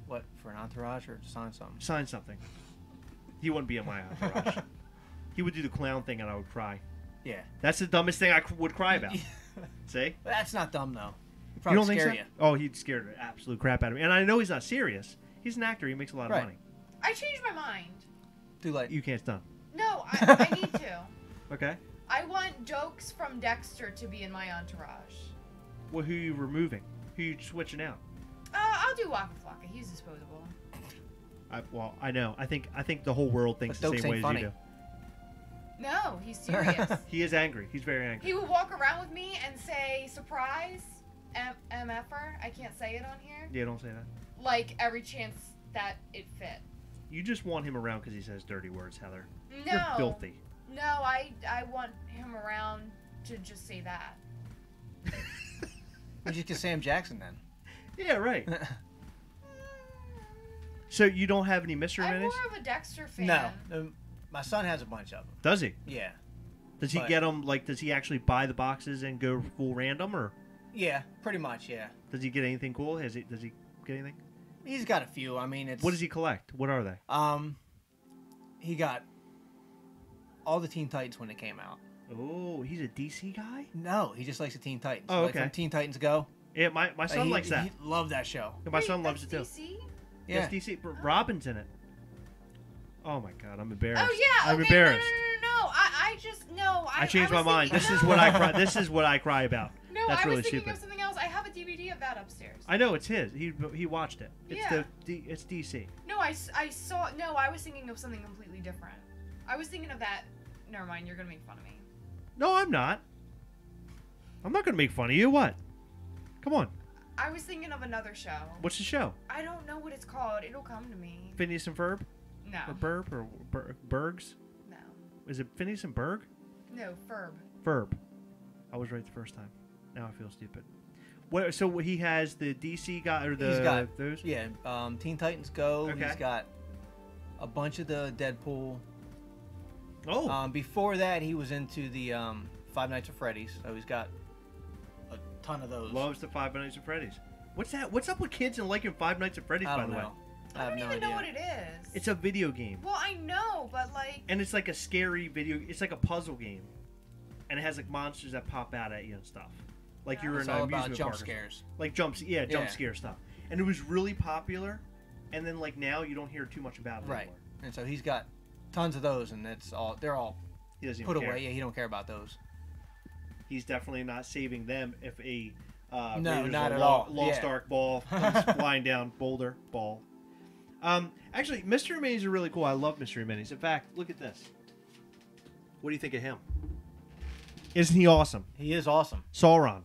What, for an entourage or to sign something? Sign something. He wouldn't be in my entourage. He would do the clown thing and I would cry. Yeah. That's the dumbest thing I would cry about. See? That's not dumb though. He'd You probably don't think scare so? you. Oh, he'd scare the absolute crap out of me. And I know he's not serious. He's an actor. He makes a lot of Right. money. I changed my mind. Too late. You can't stun. No, I need to. Okay. I want jokes from Dexter to be in my entourage. Well, who are you removing? Who are you switching out? I'll do Waka Flocka. He's disposable. I know. I think the whole world thinks But the Dokes same way ain't as funny. you do. No, he's serious. He is angry. He's very angry. He would walk around with me and say, surprise, MFer. I can't say it on here. Yeah, don't say that. Like, every chance that it fit. You just want him around because he says dirty words, Heather. No. You're filthy. No, I want him around to just say that. We just get Sam Jackson then. Yeah, right. So you don't have any mystery I'm minis? more of a Dexter fan. No. My son has a bunch of them. Does he? Yeah. Does he But- get them? Like, does he actually buy the boxes and go full random, or Yeah, pretty much, yeah. does he get anything cool? Does he get anything? He's got a few. I mean, it's... What does he collect? What are they? He got all the Teen Titans when they came out. Oh, he's a DC guy? No, he just likes the Teen Titans. Oh, Like okay. from Teen Titans Go. Yeah, my son likes that. He loved that show. Yeah, my Wait, son loves it that's too. DC? Yeah. Yes, DC. But Robin's in it. Oh my god, I'm embarrassed. Oh yeah. I'm okay, embarrassed. No. I just no. I changed my was mind. thinking- This is what I cry. This is what I cry about. No, That's I was really thinking stupid. of something else. I have a DVD of that upstairs. I know it's his. He watched it. It's Yeah. it's DC. No, I saw. No, I was thinking of something completely different. I was thinking of that. Never mind. You're gonna make fun of me. No, I'm not. I'm not gonna make fun of you. What? Come on. I was thinking of another show. What's the show? I don't know what it's called. It'll come to me. Phineas and Ferb? No. Or Burb? Or Bergs? No. Is it Phineas and Berg? No. Ferb. Ferb. I was right the first time. Now I feel stupid. What? So he has the DC guy or the He's got those? Yeah, Teen Titans Go. Okay. He's got a bunch of the Deadpool. Oh. Before that, he was into the Five Nights at Freddy's. So he's got a ton of those. Loves the Five Nights at Freddy's. What's that? What's up with kids and liking Five Nights at Freddy's? I By don't the way, know. I have don't no even idea. know what it is. it's a video game, Well, I know, but like. and it's like a scary video. It's like a puzzle game, and it has like monsters that pop out at you and stuff. Like Yeah. you're It's in all an about amusement jump park or something. scares. Like jump Yeah. scare stuff, and it was really popular. And then like now you don't hear too much about it Right. anymore. And so he's got tons of those, and it's all they're all He doesn't put even care. away. Yeah, he don't care about those. He's definitely not saving them if a No, Raiders not of at all. Lost Yeah. Ark ball comes flying down Boulder ball. Actually, Mystery Minis are really cool. I love Mystery Minis. In fact, look at this. What do you think of him? Isn't he awesome? He is awesome. Sauron.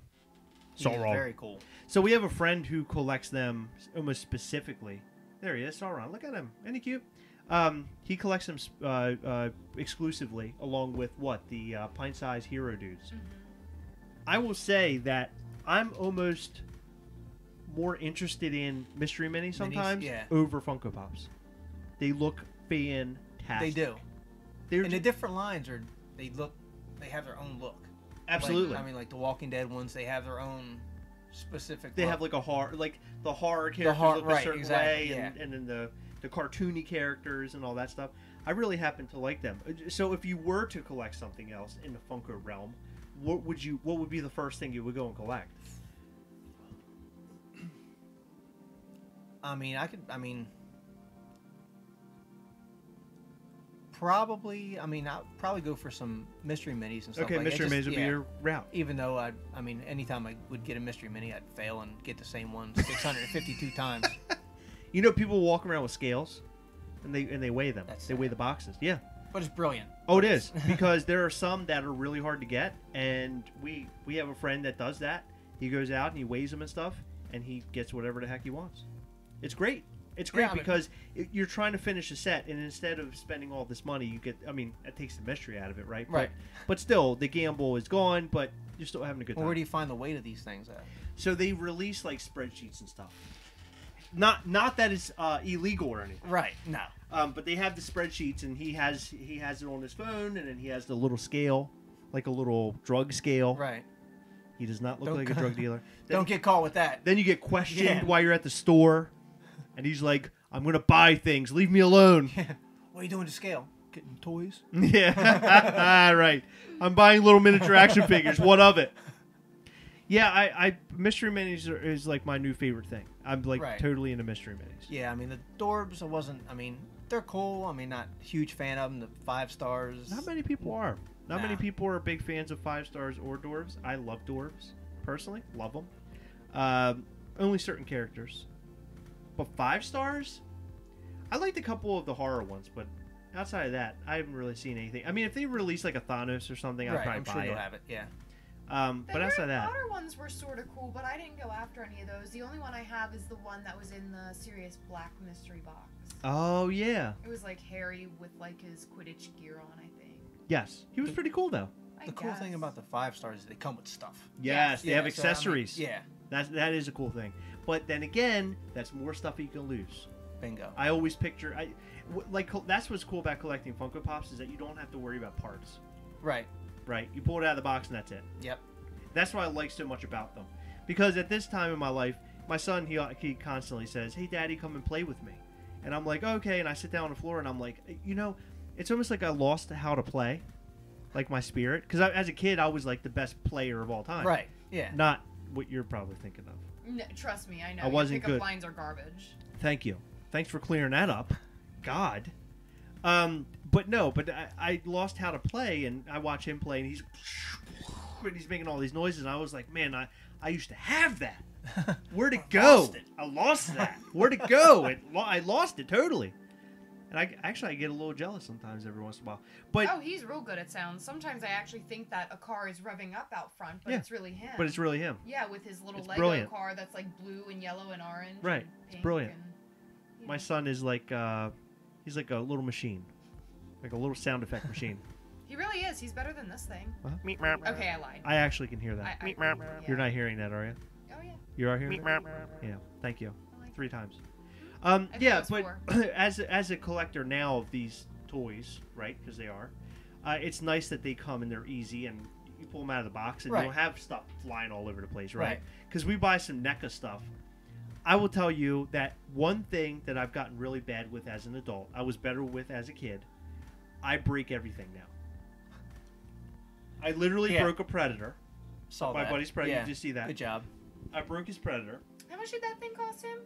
He is very cool. So we have a friend who collects them almost specifically. There he is, Sauron. Look at him. Isn't he cute? He collects them exclusively, along with what? The pint-sized hero dudes. Mhm. I will say that I'm almost more interested in Mystery Minis sometimes yeah. over Funko Pops. They look fantastic. They do. They're And the different lines are they have their own look. absolutely. Like, I mean, like the Walking Dead ones, they have their own specific. They look. have like a horror, like the horror characters horror- look a right, certain exactly, way, and then the cartoony characters and all that stuff. I really happen to like them. So if you were to collect something else in the Funko realm, what would be the first thing you would go and collect? I mean, probably. I mean, I'd probably go for some mystery minis and stuff. Okay, like Mystery that. Minis would be your route. Even though I mean, anytime I would get a mystery mini, I'd fail and get the same one 652 times. You know, people walk around with scales, and they weigh them. That's they weigh sad. the boxes. Yeah, But it's brilliant. Oh, it is, because there are some that are really hard to get, and we have a friend that does that. He goes out and he weighs them and stuff, and he gets whatever the heck he wants. It's great. It's great because you're trying to finish a set, and instead of spending all this money, you get. I mean, it takes the mystery out of it, right? Right. But still, the gamble is gone, but you're still having a good time. Well, where do you find the weight of these things at? So they release like spreadsheets and stuff. Not that it's illegal or anything. Right. No. But they have the spreadsheets, and he has it on his phone, and then he has the little scale, like a little drug scale. Right. He does not look like a drug dealer. Don't get caught with that. Then you get questioned while you're at the store, and he's like, "I'm gonna buy things. Leave me alone." What are you doing to scale? Getting toys? Yeah. Right. I'm buying little miniature action figures. What of it? Yeah, I mystery minis is like my new favorite thing. I'm like totally into mystery minis. Yeah, I mean the Dorbs. I mean they're cool. I mean not huge fan of them. The 5 stars. Not many people are. Not many people are big fans of 5 stars or dwarves. I love dwarves personally. Love them. Only certain characters. But 5 stars, I liked a couple of the horror ones, but outside of that, I haven't really seen anything. I mean, if they release like a Thanos or something, I'd probably buy sure it. you'll have it. Yeah. But outside of that, the Potter ones were sort of cool, but I didn't go after any of those. The only one I have is the one that was in the Sirius Black mystery box. Oh yeah. It was like Harry with like his Quidditch gear on, I think. Yes, he was pretty cool though. The cool thing about the 5 stars is they come with stuff. Yes, they have accessories. So, I mean, that is a cool thing. But then again, that's more stuff you can lose. Bingo. I always picture, that's what's cool about collecting Funko Pops is that you don't have to worry about parts. Right. Right. You pull it out of the box and that's it. Yep. That's what I like so much about them, because at this time in my life, my son he constantly says, "Hey, Daddy, come and play with me," and I'm like, "Okay," and I sit down on the floor and I'm like, it's almost like I lost how to play, like my spirit, because as a kid I was like the best player of all time. Right. Yeah. Not what you're probably thinking of. No, trust me, I know. I wasn't Your pickup good. lines are garbage. Thank you. Thanks for clearing that up. God. But I lost how to play, and I watch him play, and he's making all these noises, and I was like, man, I used to have that. Where'd it go? I lost that. Where'd it go? I lost it totally. And I get a little jealous sometimes every once in a while. But he's real good at sounds. Sometimes I actually think that a car is revving up out front, but it's really him. But it's really him. Yeah, with his little Lego brilliant. car that's like blue and yellow and orange. Right. And It's pink brilliant. and, My son is like he's like a little machine. Like a little sound effect machine. He really is. He's better than this thing. Uh-huh. Okay, I lied. I actually can hear that. Yeah. You're not hearing that, are you? Oh, yeah. You are hearing that? Yeah. Thank you. I like 3 times. I Yeah, think it but was 4. as a collector now of these toys, right? Because they are, it's nice that they come and they're easy and you pull them out of the box and you don't have stuff flying all over the place, right? Because we buy some NECA stuff. I will tell you that one thing that I've gotten really bad with as an adult, I was better with as a kid. I break everything now. I literally broke a Predator. Saw my that. buddy's Predator. Yeah. Did you see that? Good job. I broke his Predator. How much did that thing cost him?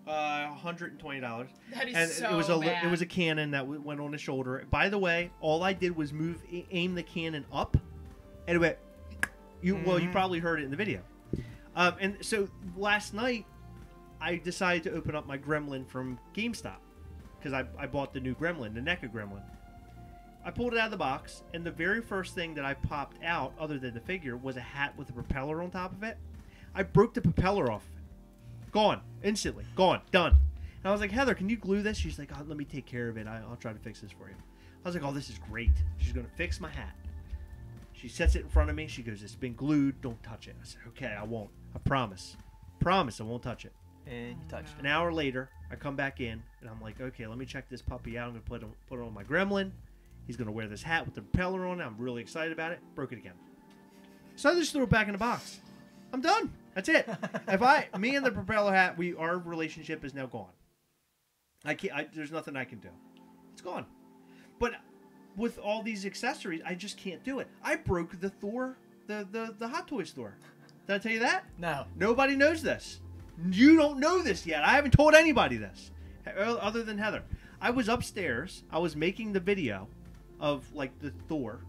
$120. That is And so it was a cannon that went on his shoulder. By the way, all I did was aim the cannon up, and it went. Well, you probably heard it in the video. And so last night, I decided to open up my Gremlin from GameStop because I bought the new Gremlin, the NECA Gremlin. I pulled it out of the box, and the very first thing that I popped out, other than the figure, was a hat with a propeller on top of it. I broke the propeller off of it. Gone. Instantly. Gone. Done. And I was like, Heather, can you glue this? She's like, let me take care of it. I'll try to fix this for you. I was like, oh, this is great. She's going to fix my hat. She sets it in front of me. She goes, it's been glued. Don't touch it. I said, okay, I won't. I promise. Promise I won't touch it. And you touched An hour later, I come back in, and I'm like, okay, let me check this puppy out. I'm going to put it on my Gremlin. He's going to wear this hat with the propeller on it. I'm really excited about it. Broke it again. So I just threw it back in the box. I'm done. That's it. Me and the propeller hat, our relationship is now gone. There's nothing I can do. It's gone. But with all these accessories, I just can't do it. I broke the Thor, the Hot Toys store. Did I tell you that? No. Nobody knows this. You don't know this yet. I haven't told anybody this, other than Heather. I was upstairs. I was making the video of like the Thor,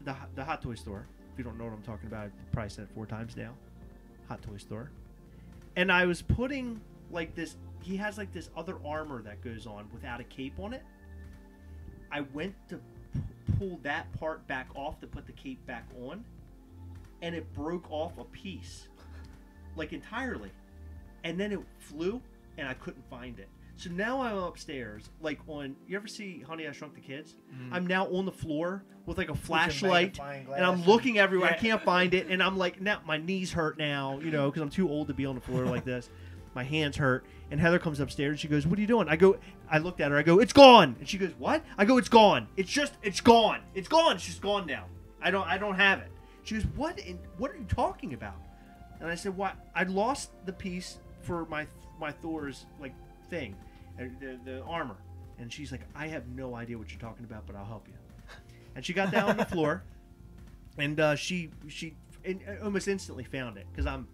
the Hot Toy store. If you don't know what I'm talking about, I've probably said it 4 times now. Hot Toy store. And I was putting like this. He has like this other armor that goes on without a cape on it. I went to pull that part back off to put the cape back on, and it broke off a piece, like entirely, and then it flew, and I couldn't find it. So now I'm upstairs, like on. You ever see Honey, I Shrunk the Kids? I'm now on the floor with like a flashlight, and I'm looking everywhere. I can't find it, and I'm like, now my knees hurt now, you know, because I'm too old to be on the floor like this. My hands hurt, and Heather comes upstairs, and she goes, "What are you doing?" I looked at her. I go, "It's gone." And she goes, "What?" I go, "It's gone. It's gone. It's gone. It's just gone now. I don't have it." She goes, "What? What are you talking about?" And I said, "What? I lost the piece for my Thor's like thing." The armor. And she's like, "I have no idea what you're talking about, but I'll help you." And she got down on the floor, and she almost instantly found it, because I'm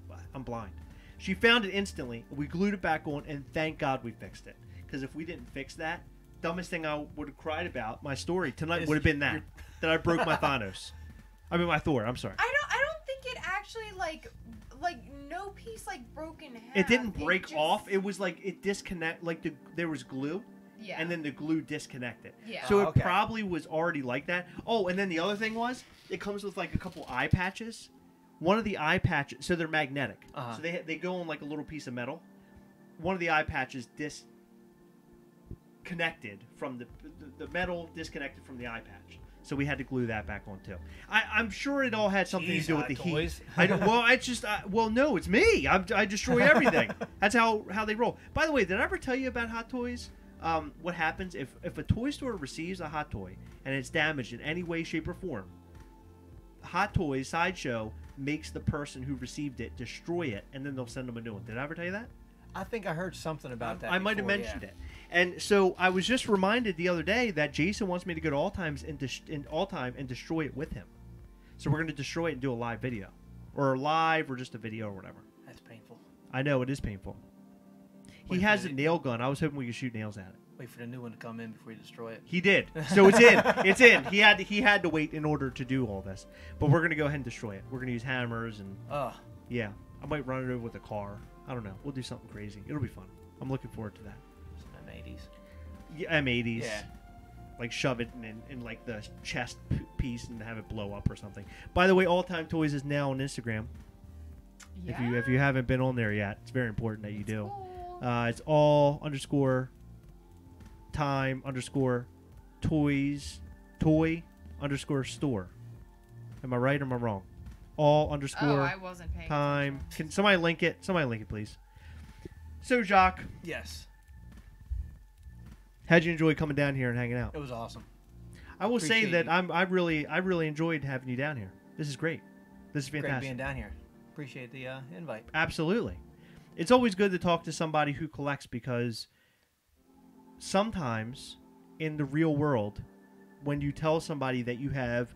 blind. She found it instantly. We glued it back on, and thank God we fixed it, because if we didn't fix that, dumbest thing I would have cried about, my story tonight would have been that I broke my Thanos. I mean my Thor. I'm sorry. I don't think it actually like no piece like broke in half. It didn't break off. It was like it disconnect. Like there was glue. Yeah. And then the glue disconnected. Yeah. So it probably was already like that. Oh, and then the other thing was, it comes with like a couple eye patches. One of the eye patches, so they're magnetic. So they go on like a little piece of metal. One of the eye patches disconnected from the metal disconnected from the eye patch. So we had to glue that back on too. I'm sure it all had something to do with the heat. I don't. Well, it's just. Well, no, it's me. I destroy everything. That's how they roll. By the way, did I ever tell you about Hot Toys? What happens if a toy store receives a Hot Toy and it's damaged in any way, shape, or form? Hot Toys Sideshow makes the person who received it destroy it, and then they'll send them a new one. Did I ever tell you that? I think I heard something about that. I might have mentioned it. And so I was just reminded the other day that Jason wants me to go to All Time and destroy it with him. So we're going to destroy it and do a live video, or live, or just a video, or whatever. That's painful. I know, it is painful. He has a nail gun. I was hoping we could shoot nails at it. Wait for the new one to come in before you destroy it. He did. So it's in. It's in. He had to wait in order to do all this. But we're going to go ahead and destroy it. We're going to use hammers and yeah. I might run it over with a car. I don't know. We'll do something crazy. It'll be fun. I'm looking forward to that. Some M80s. Yeah, M80s. Yeah. Like shove it in like the chest piece and have it blow up or something. By the way, All Time Toys is now on Instagram. Yeah. If you haven't been on there yet, it's very important that you do. Cool. It's all_time_toy_store. Am I right or am I wrong? Oh, I wasn't paying time. attention. Can somebody link it? Somebody link it, please. So, Jacque, Yes. how'd you enjoy coming down here and hanging out? It was awesome. I will say Appreciate that you. I really enjoyed having you down here. This is great. This is Great fantastic. being down here. Appreciate the invite. Absolutely. It's always good to talk to somebody who collects, because sometimes in the real world, when you tell somebody that you have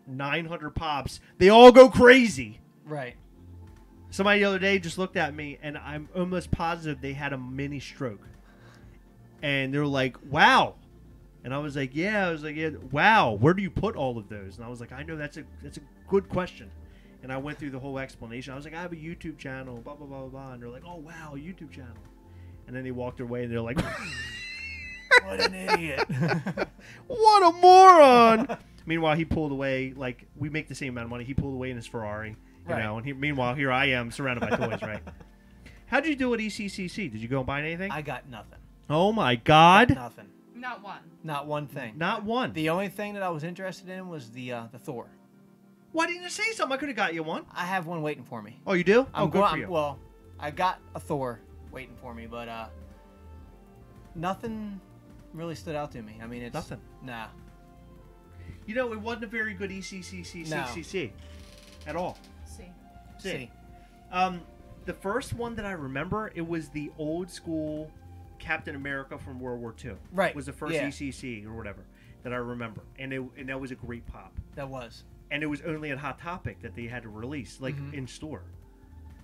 900 pops, they all go crazy. Right. Somebody the other day just looked at me, and I'm almost positive they had a mini stroke. And they're like, "Wow." And I was like, yeah, wow, where do you put all of those? And I was like, I know that's a good question. And I went through the whole explanation. I was like, I have a YouTube channel, blah, blah, blah, blah, blah. And they're like, oh, wow, a YouTube channel. And then they walked away, and they're like, What an idiot. what a moron. Meanwhile, he pulled away, like, we make the same amount of money. He pulled away in his Ferrari, you know. And meanwhile, here I am surrounded by toys, right? How did you do at ECCC? Did you go and buy anything? I got nothing. Oh, my God. Nothing. Not one. Not one thing. Not one. The only thing that I was interested in was the Thor. Why didn't you say something? I could have got you one. I have one waiting for me. Oh, you do? Oh, good for you. Well, I got a Thor waiting for me, but nothing really stood out to me. I mean, it's nothing. Nah. You know, it wasn't a very good ECCC at all. See. The first one that I remember, it was the old school Captain America from World War II. Right. Was the first ECC or whatever that I remember, and that was a great pop. That was. And it was only at Hot Topic that they had to release, like in store.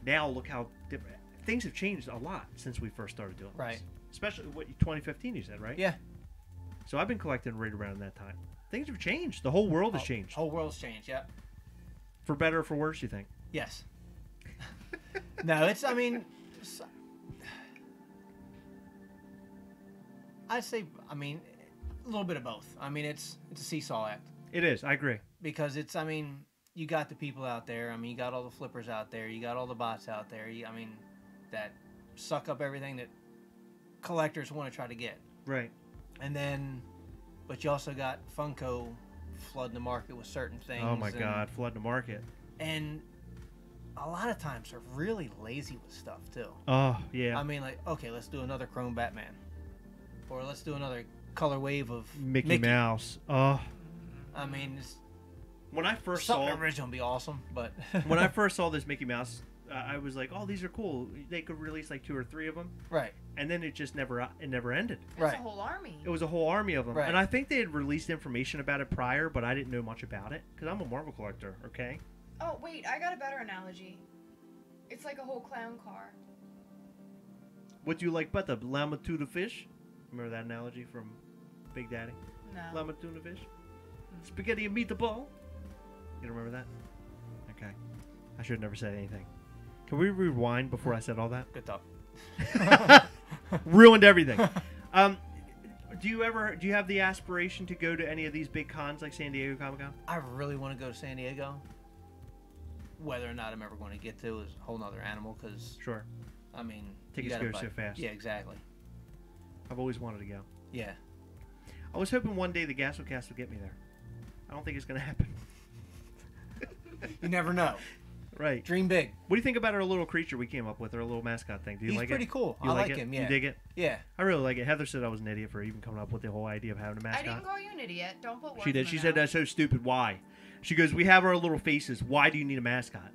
Now look how different things have changed a lot since we first started doing Right. this. Especially 2015, you said, right? Yeah. So I've been collecting right around that time. Things have changed. The whole world has changed. Whole world's changed. Yep. For better or for worse, you think? Yes. No, it's. I mean, I'd say. I mean, A little bit of both. I mean, it's a seesaw act. It is. I agree. Because it's, I mean, you got the people out there. I mean, you got all the flippers out there. You got all the bots out there. I mean, that suck up everything that collectors want to try to get. Right. And then, but you also got Funko flooding the market with certain things. Oh my God, flooding the market. And a lot of times they're really lazy with stuff too. Oh yeah. I mean, like, okay, let's do another Chrome Batman, or let's do another color wave of Mickey Mouse. Oh. I mean, when I first something saw original would be awesome, but when I first saw this Mickey Mouse, I was like, "Oh, these are cool. They could release like 2 or 3 of them." Right. And then it just never ended. It's a whole army. It was a whole army of them. Right. And I think they had released information about it prior, but I didn't know much about it because I'm a Marvel collector. Okay. Oh wait, I got a better analogy. It's like a whole clown car. What do you like better, llama tuna fish? Remember that analogy from Big Daddy? No. Llama tuna fish. Spaghetti and meatball. You don't remember that? Okay. I should have never said anything. Can we rewind before I said all that? good talk. Ruined everything. Do you have the aspiration to go to any of these big cons like San Diego Comic-Con? I really want to go to San Diego. Whether or not I'm ever going to get to is a whole nother animal. Because Sure. I mean, Tickets go so fast. Yeah, exactly. I've always wanted to go. Yeah. I was hoping one day the Gastlecast would get me there. I don't think it's going to happen. You never know. Right. Dream big. What do you think about our little creature we came up with, our little mascot thing? Do you He's like it? pretty cool. You I like like it? him, yeah. You dig it? Yeah. I really like it. Heather said I was an idiot for even coming up with the whole idea of having a I mascot. didn't call you an idiot. Don't put words She did. in She my said mouth. that's so stupid. Why? She goes, we have our little faces. Why do you need a mascot?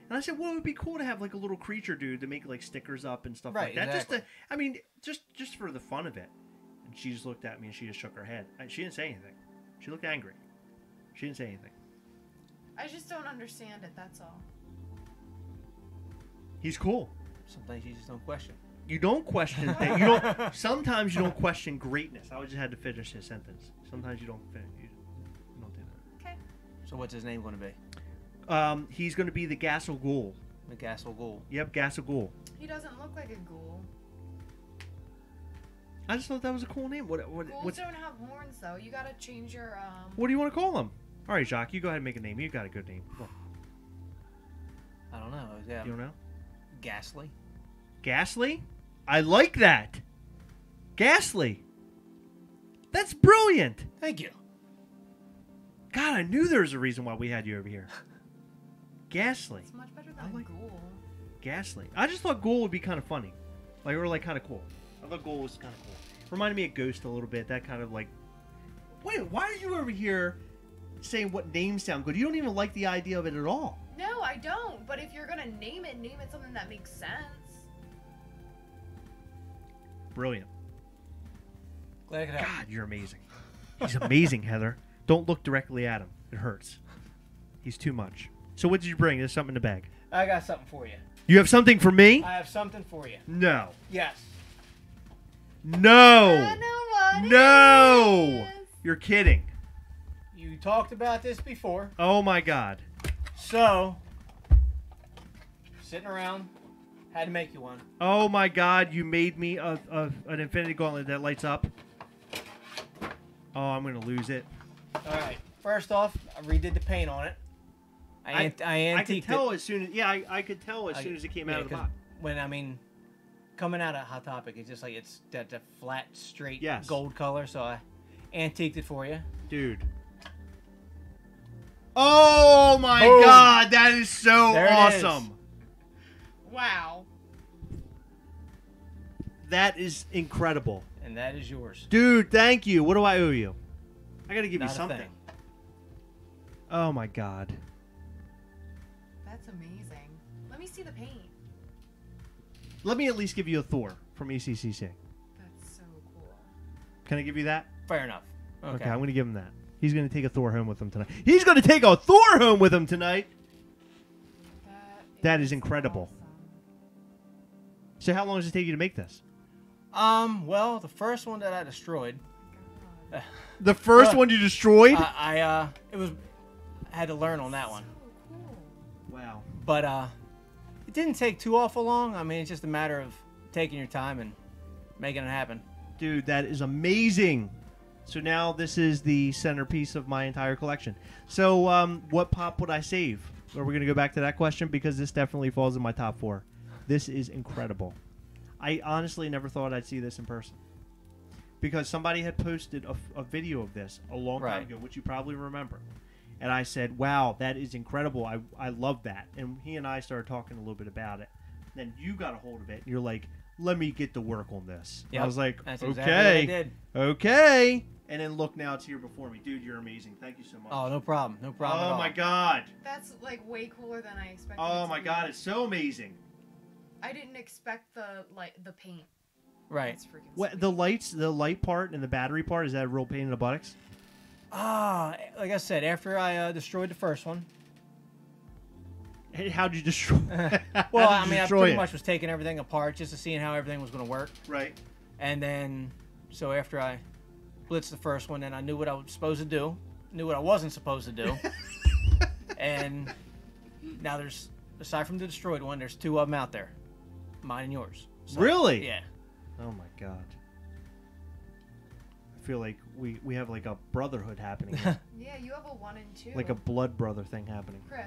And I said, well, it would be cool to have like a little creature, dude, to make like stickers up and stuff like Right, that. exactly. Just for the fun of it. And she just looked at me and she just shook her head. She didn't say anything. She looked angry. She didn't say anything. I just don't understand it, that's all. He's cool. Sometimes you just don't question. You don't question things. You don't. Sometimes you don't question greatness. I just had to finish his sentence. Sometimes you don't. You don't do that. Okay. So what's his name going to be? He's going to be the Gassel Ghoul. The Gassel Ghoul. Yep, Gassel Ghoul. He doesn't look like a ghoul. I just thought that was a cool name. Ghouls don't have horns, though. You gotta change your, What do you want to call him? All right, Jacque, you go ahead and make a name. You got a good name. Come on. I don't know. Yeah. You don't know? Ghastly. Ghastly? I like that. Ghastly. That's brilliant. Thank you. God, I knew there was a reason why we had you over here. Ghastly. It's much better I than like- ghoul. Ghastly. I just thought Ghoul would be kind of funny. Or kind of cool. I thought Ghoul was kind of cool. Reminded me of Ghost a little bit. That kind of like... Wait, why are you over here saying what names sound good? You don't even like the idea of it at all. No, I don't. But if you're gonna name it something that makes sense. Brilliant. Glad I could help. God, you're amazing. He's amazing, Heather. Don't look directly at him. It hurts. He's too much. So what did you bring? There's something in the bag. I got something for you. You have something for me? I have something for you. No. Yes. No. I know what No. it is. You're kidding. You talked about this before. Oh my God. So, sitting around, had to make you one. Oh my God. You made me an Infinity Gauntlet that lights up. Oh, I'm going to lose it. All right. First off, I redid the paint on it. I I could antiqued tell it. as soon as I could tell as soon as it came out of the 'cause box. when coming out of Hot Topic, it's just like it's that flat, straight Yes. gold color. So I antiqued it for you. Dude. Oh my Boom. God, that is so There it awesome. Wow. That is incredible. And that is yours. Dude, thank you. What do I owe you? I got to give Not you a something. thing. Oh my God. That's amazing. Let me see the paint. Let me at least give you a Thor from ECCC. That's so cool. Can I give you that? Fair enough. Okay, I'm going to give him that. He's going to take a Thor home with him tonight. He's going to take a Thor home with him tonight. That is incredible. Awesome. So how long does it take you to make this? Well, the first one that I destroyed, God. The first one you destroyed? I had to learn on that one. So cool. Wow. But it didn't take too awful long. I mean, it's just a matter of taking your time and making it happen. Dude, that is amazing. So now this is the centerpiece of my entire collection. So what pop would I save? Are we going to go back to that question? Because this definitely falls in my top 4. This is incredible. I honestly never thought I'd see this in person. Because somebody had posted a video of this a long time ago, which you probably remember. And I said, wow, that is incredible. I love that. And he and I started talking a little bit about it. Then you got a hold of it. And you're like, let me get to work on this. Yep. I was like, that's okay. Exactly what I did. Okay. And then look, now it's here before me. Dude, you're amazing. Thank you so much. Oh, no problem. No problem at all. Oh, my God. That's like way cooler than I expected. Oh, my God. It's so amazing. I didn't expect the paint. Right. That's freaking What, sweet. the light part and the battery part, is that a real pain in the buttocks? Like I said, after I destroyed the first one. Hey, how'd you destroy Well, I mean, I pretty much was taking everything apart just to see how everything was going to work. Right. And then, so after I blitzed the first one, then I knew what I was supposed to do, knew what I wasn't supposed to do. And now there's, aside from the destroyed one, there's 2 of them out there. Mine and yours. So, Really? Yeah. Oh, my God. I feel like we have like a brotherhood happening here. Yeah, you have a 1 and 2. Like a blood brother thing happening. Chris,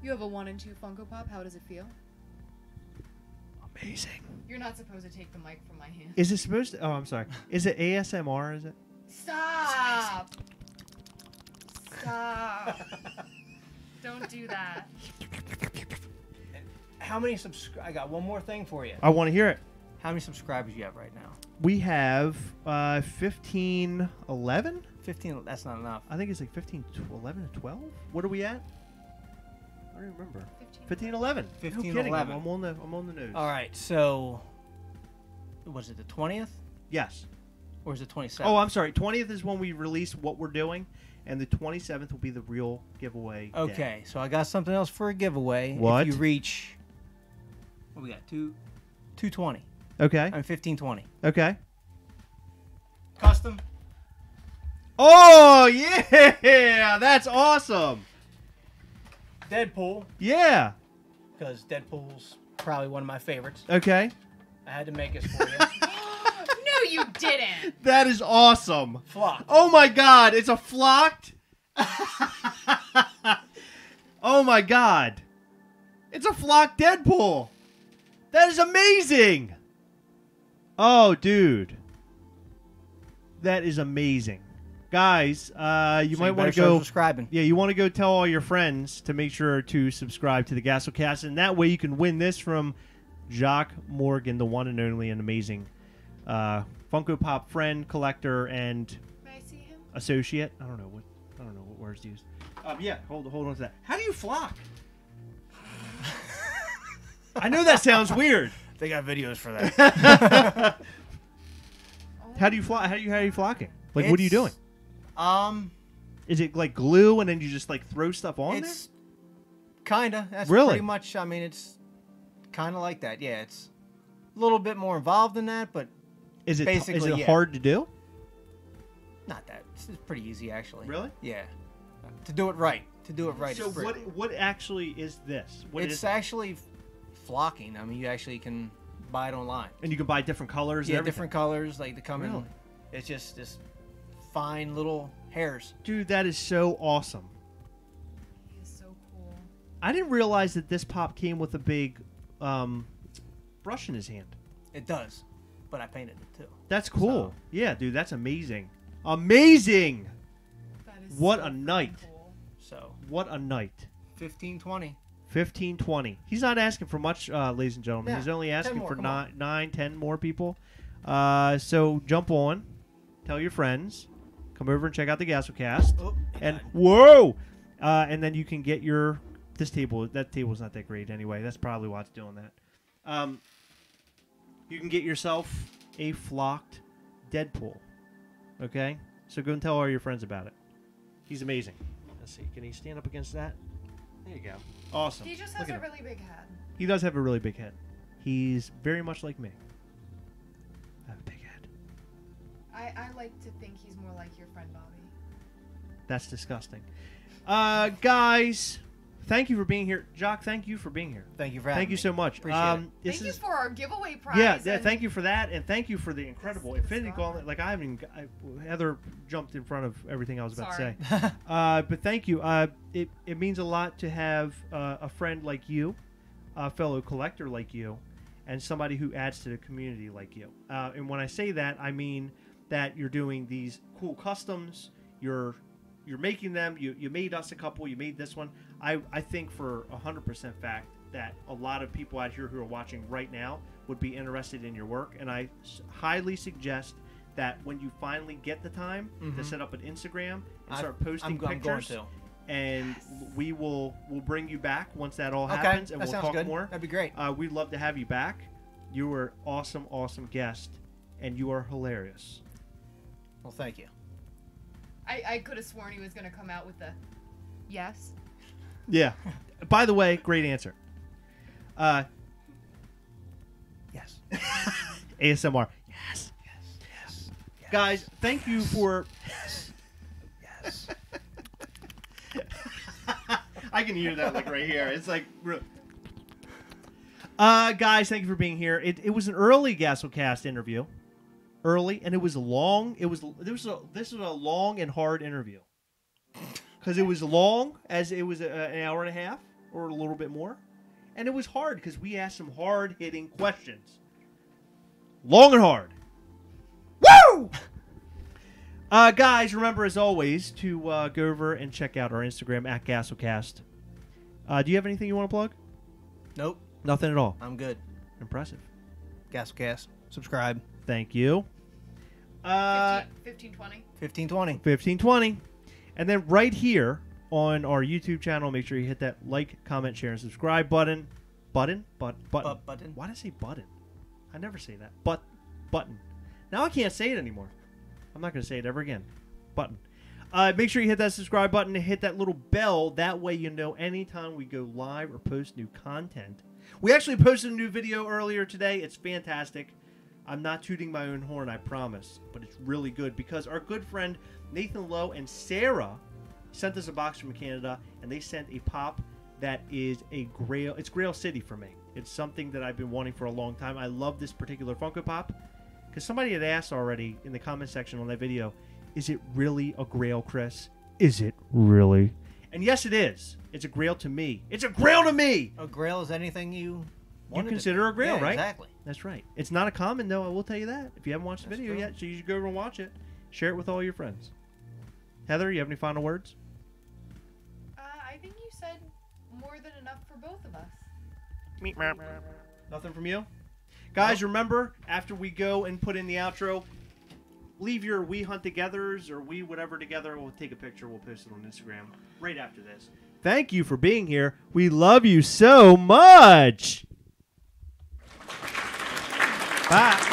you have a 1 and 2 Funko Pop. How does it feel? Amazing. You're not supposed to take the mic from my hand. Is it supposed to? Oh, I'm sorry. Is it ASMR? Is it? Stop! Stop! Don't do that. How many I got one more thing for you. I want to hear it. How many subscribers you have right now? We have 15, 11? 15. That's not enough. I think it's like 15, 11 to 12. What are we at? I don't remember. 15, 11. 15, No kidding. 11. I'm on the nose. All right. So, was it the 20th? Yes. Or is it 27th? Oh, I'm sorry. 20th is when we release what we're doing, and the 27th will be the real giveaway. Okay. Day. So I got something else for a giveaway. What? If you reach, what we got? 220. Okay. I'm 1520. Okay. Custom. Oh, yeah. That's awesome. Deadpool. Yeah. Because Deadpool's probably one of my favorites. Okay. I had to make this for you. No, you didn't. That is awesome. Flock. Oh my God, it's a flocked. Oh my God, it's a flocked Deadpool. That is amazing. Oh, dude, that is amazing. Guys, you might want to go subscribing. Yeah, you want to go tell all your friends to make sure to subscribe to the Gastlecast, and that way you can win this from Jacque Morgan, the one and only and amazing Funko Pop friend, collector, and May I see him? associate. I don't know what words to use. Yeah, hold on to that. How do you flock? I know that sounds weird. They got videos for that. How do you flock? How are you flocking? Like, what are you doing? Um, Is it like glue and then you just like throw stuff on there? it's kinda. That's Really? pretty much. I mean, it's kind of like that. Yeah, it's a little bit more involved than that, but Is it basically, yeah. hard to do? not that. It's pretty easy actually. Really? Yeah. To do it right. To do it right. So is pretty. what actually is this? What It's is it? actually flocking. I mean, you actually can buy it online. And you can buy different colors. Yeah, and everything? different colors. Like they come Really? in. It's just fine little hairs. Dude, that is so awesome. He is so cool. I didn't realize that this pop came with a big brush in his hand. It does, but I painted it too. That's cool. So- Yeah, dude, that's amazing. Amazing! That is What so a freaking night. Cool. So What a night. 1520. 1520. He's not asking for much, ladies and gentlemen. Yeah, He's only 10 asking more, for come on. 10 more people. So jump on, tell your friends, come over and check out the Gastlecast. Oh, And God. whoa! And then you can get your that table's not that great anyway. That's probably why it's doing that. You can get yourself a flocked Deadpool. Okay? So go and tell all your friends about it. He's amazing. Let's see. Can he stand up against that? There you go. Awesome. He just Look has at a him. really big head. He does have a really big head. He's very much like me. I have a big head. I like to think he's more like your friend Bobby. That's disgusting. Guys, thank you for being here. Jacque, thank you for being here. Thank you for having Thank you me. so much. Appreciate it. This Thank you is, for our giveaway prize. yeah, and- thank you for that, and thank you for the incredible Infinity Gauntlet. Like, I haven't even... Heather jumped in front of everything I was about Sorry. to say. But thank you. It means a lot to have a friend like you, a fellow collector like you, and somebody who adds to the community like you. And when I say that, I mean that you're doing these cool customs. You're making them. You made us a couple. You made this one. I think for 100% fact that a lot of people out here who are watching right now would be interested in your work. And I highly suggest that when you finally get the time to set up an Instagram and start posting I'm going pictures, to. and we'll bring you back once that all Okay, happens, and that we'll sounds talk good. more. That'd be great. We'd love to have you back. You were awesome guest, and you are hilarious. Well, thank you. I could have sworn he was going to come out with the yes. Yeah. By the way, great answer. Yes. ASMR. Yes. Yes. Guys, thank you for. Yes. I can hear that like right here. It's like. Guys, thank you for being here. It was an early Gastlecast interview. Early, and it was long. This was a long and hard interview. Because it was long, as it was an hour and a half, or a little bit more. And it was hard, because we asked some hard-hitting questions. Long and hard. Woo! Guys, remember, as always, to go over and check out our Instagram, at Gastlecast. Do you have anything you want to plug? Nope. Nothing at all. I'm good. Impressive. Gastlecast. Subscribe. Thank you. 1520. 1520. 1520. And then right here on our YouTube channel, make sure you hit that like, comment, share, and subscribe button. Button? Button. Button. Why did I say button? I never say that. Button. Now I can't say it anymore. I'm not going to say it ever again. Button. Make sure you hit that subscribe button and hit that little bell. That way you know anytime we go live or post new content. We actually posted a new video earlier today. It's fantastic. I'm not tooting my own horn, I promise, but it's really good because our good friend Nathan Lowe and Sarah sent us a box from Canada, and they sent a pop that is a Grail. It's Grail City for me. It's something that I've been wanting for a long time. I love this particular Funko Pop because somebody had asked already in the comment section on that video, is it really a Grail, Chris? Is it really? And yes, it is. It's a Grail to me. It's a Grail to me! A Grail is anything you consider a Grail, yeah, right? Exactly. That's right. It's not a common, though, I will tell you that. If you haven't watched the That's video true. yet, so you should go over and watch it. Share it with all your friends. Heather, you have any final words? I think you said more than enough for both of us. Nothing from you? Guys, remember, after we go and put in the outro, leave your We Hunt Togethers or We Whatever Together. We'll take a picture. We'll post it on Instagram right after this. Thank you for being here. We love you so much. Bye.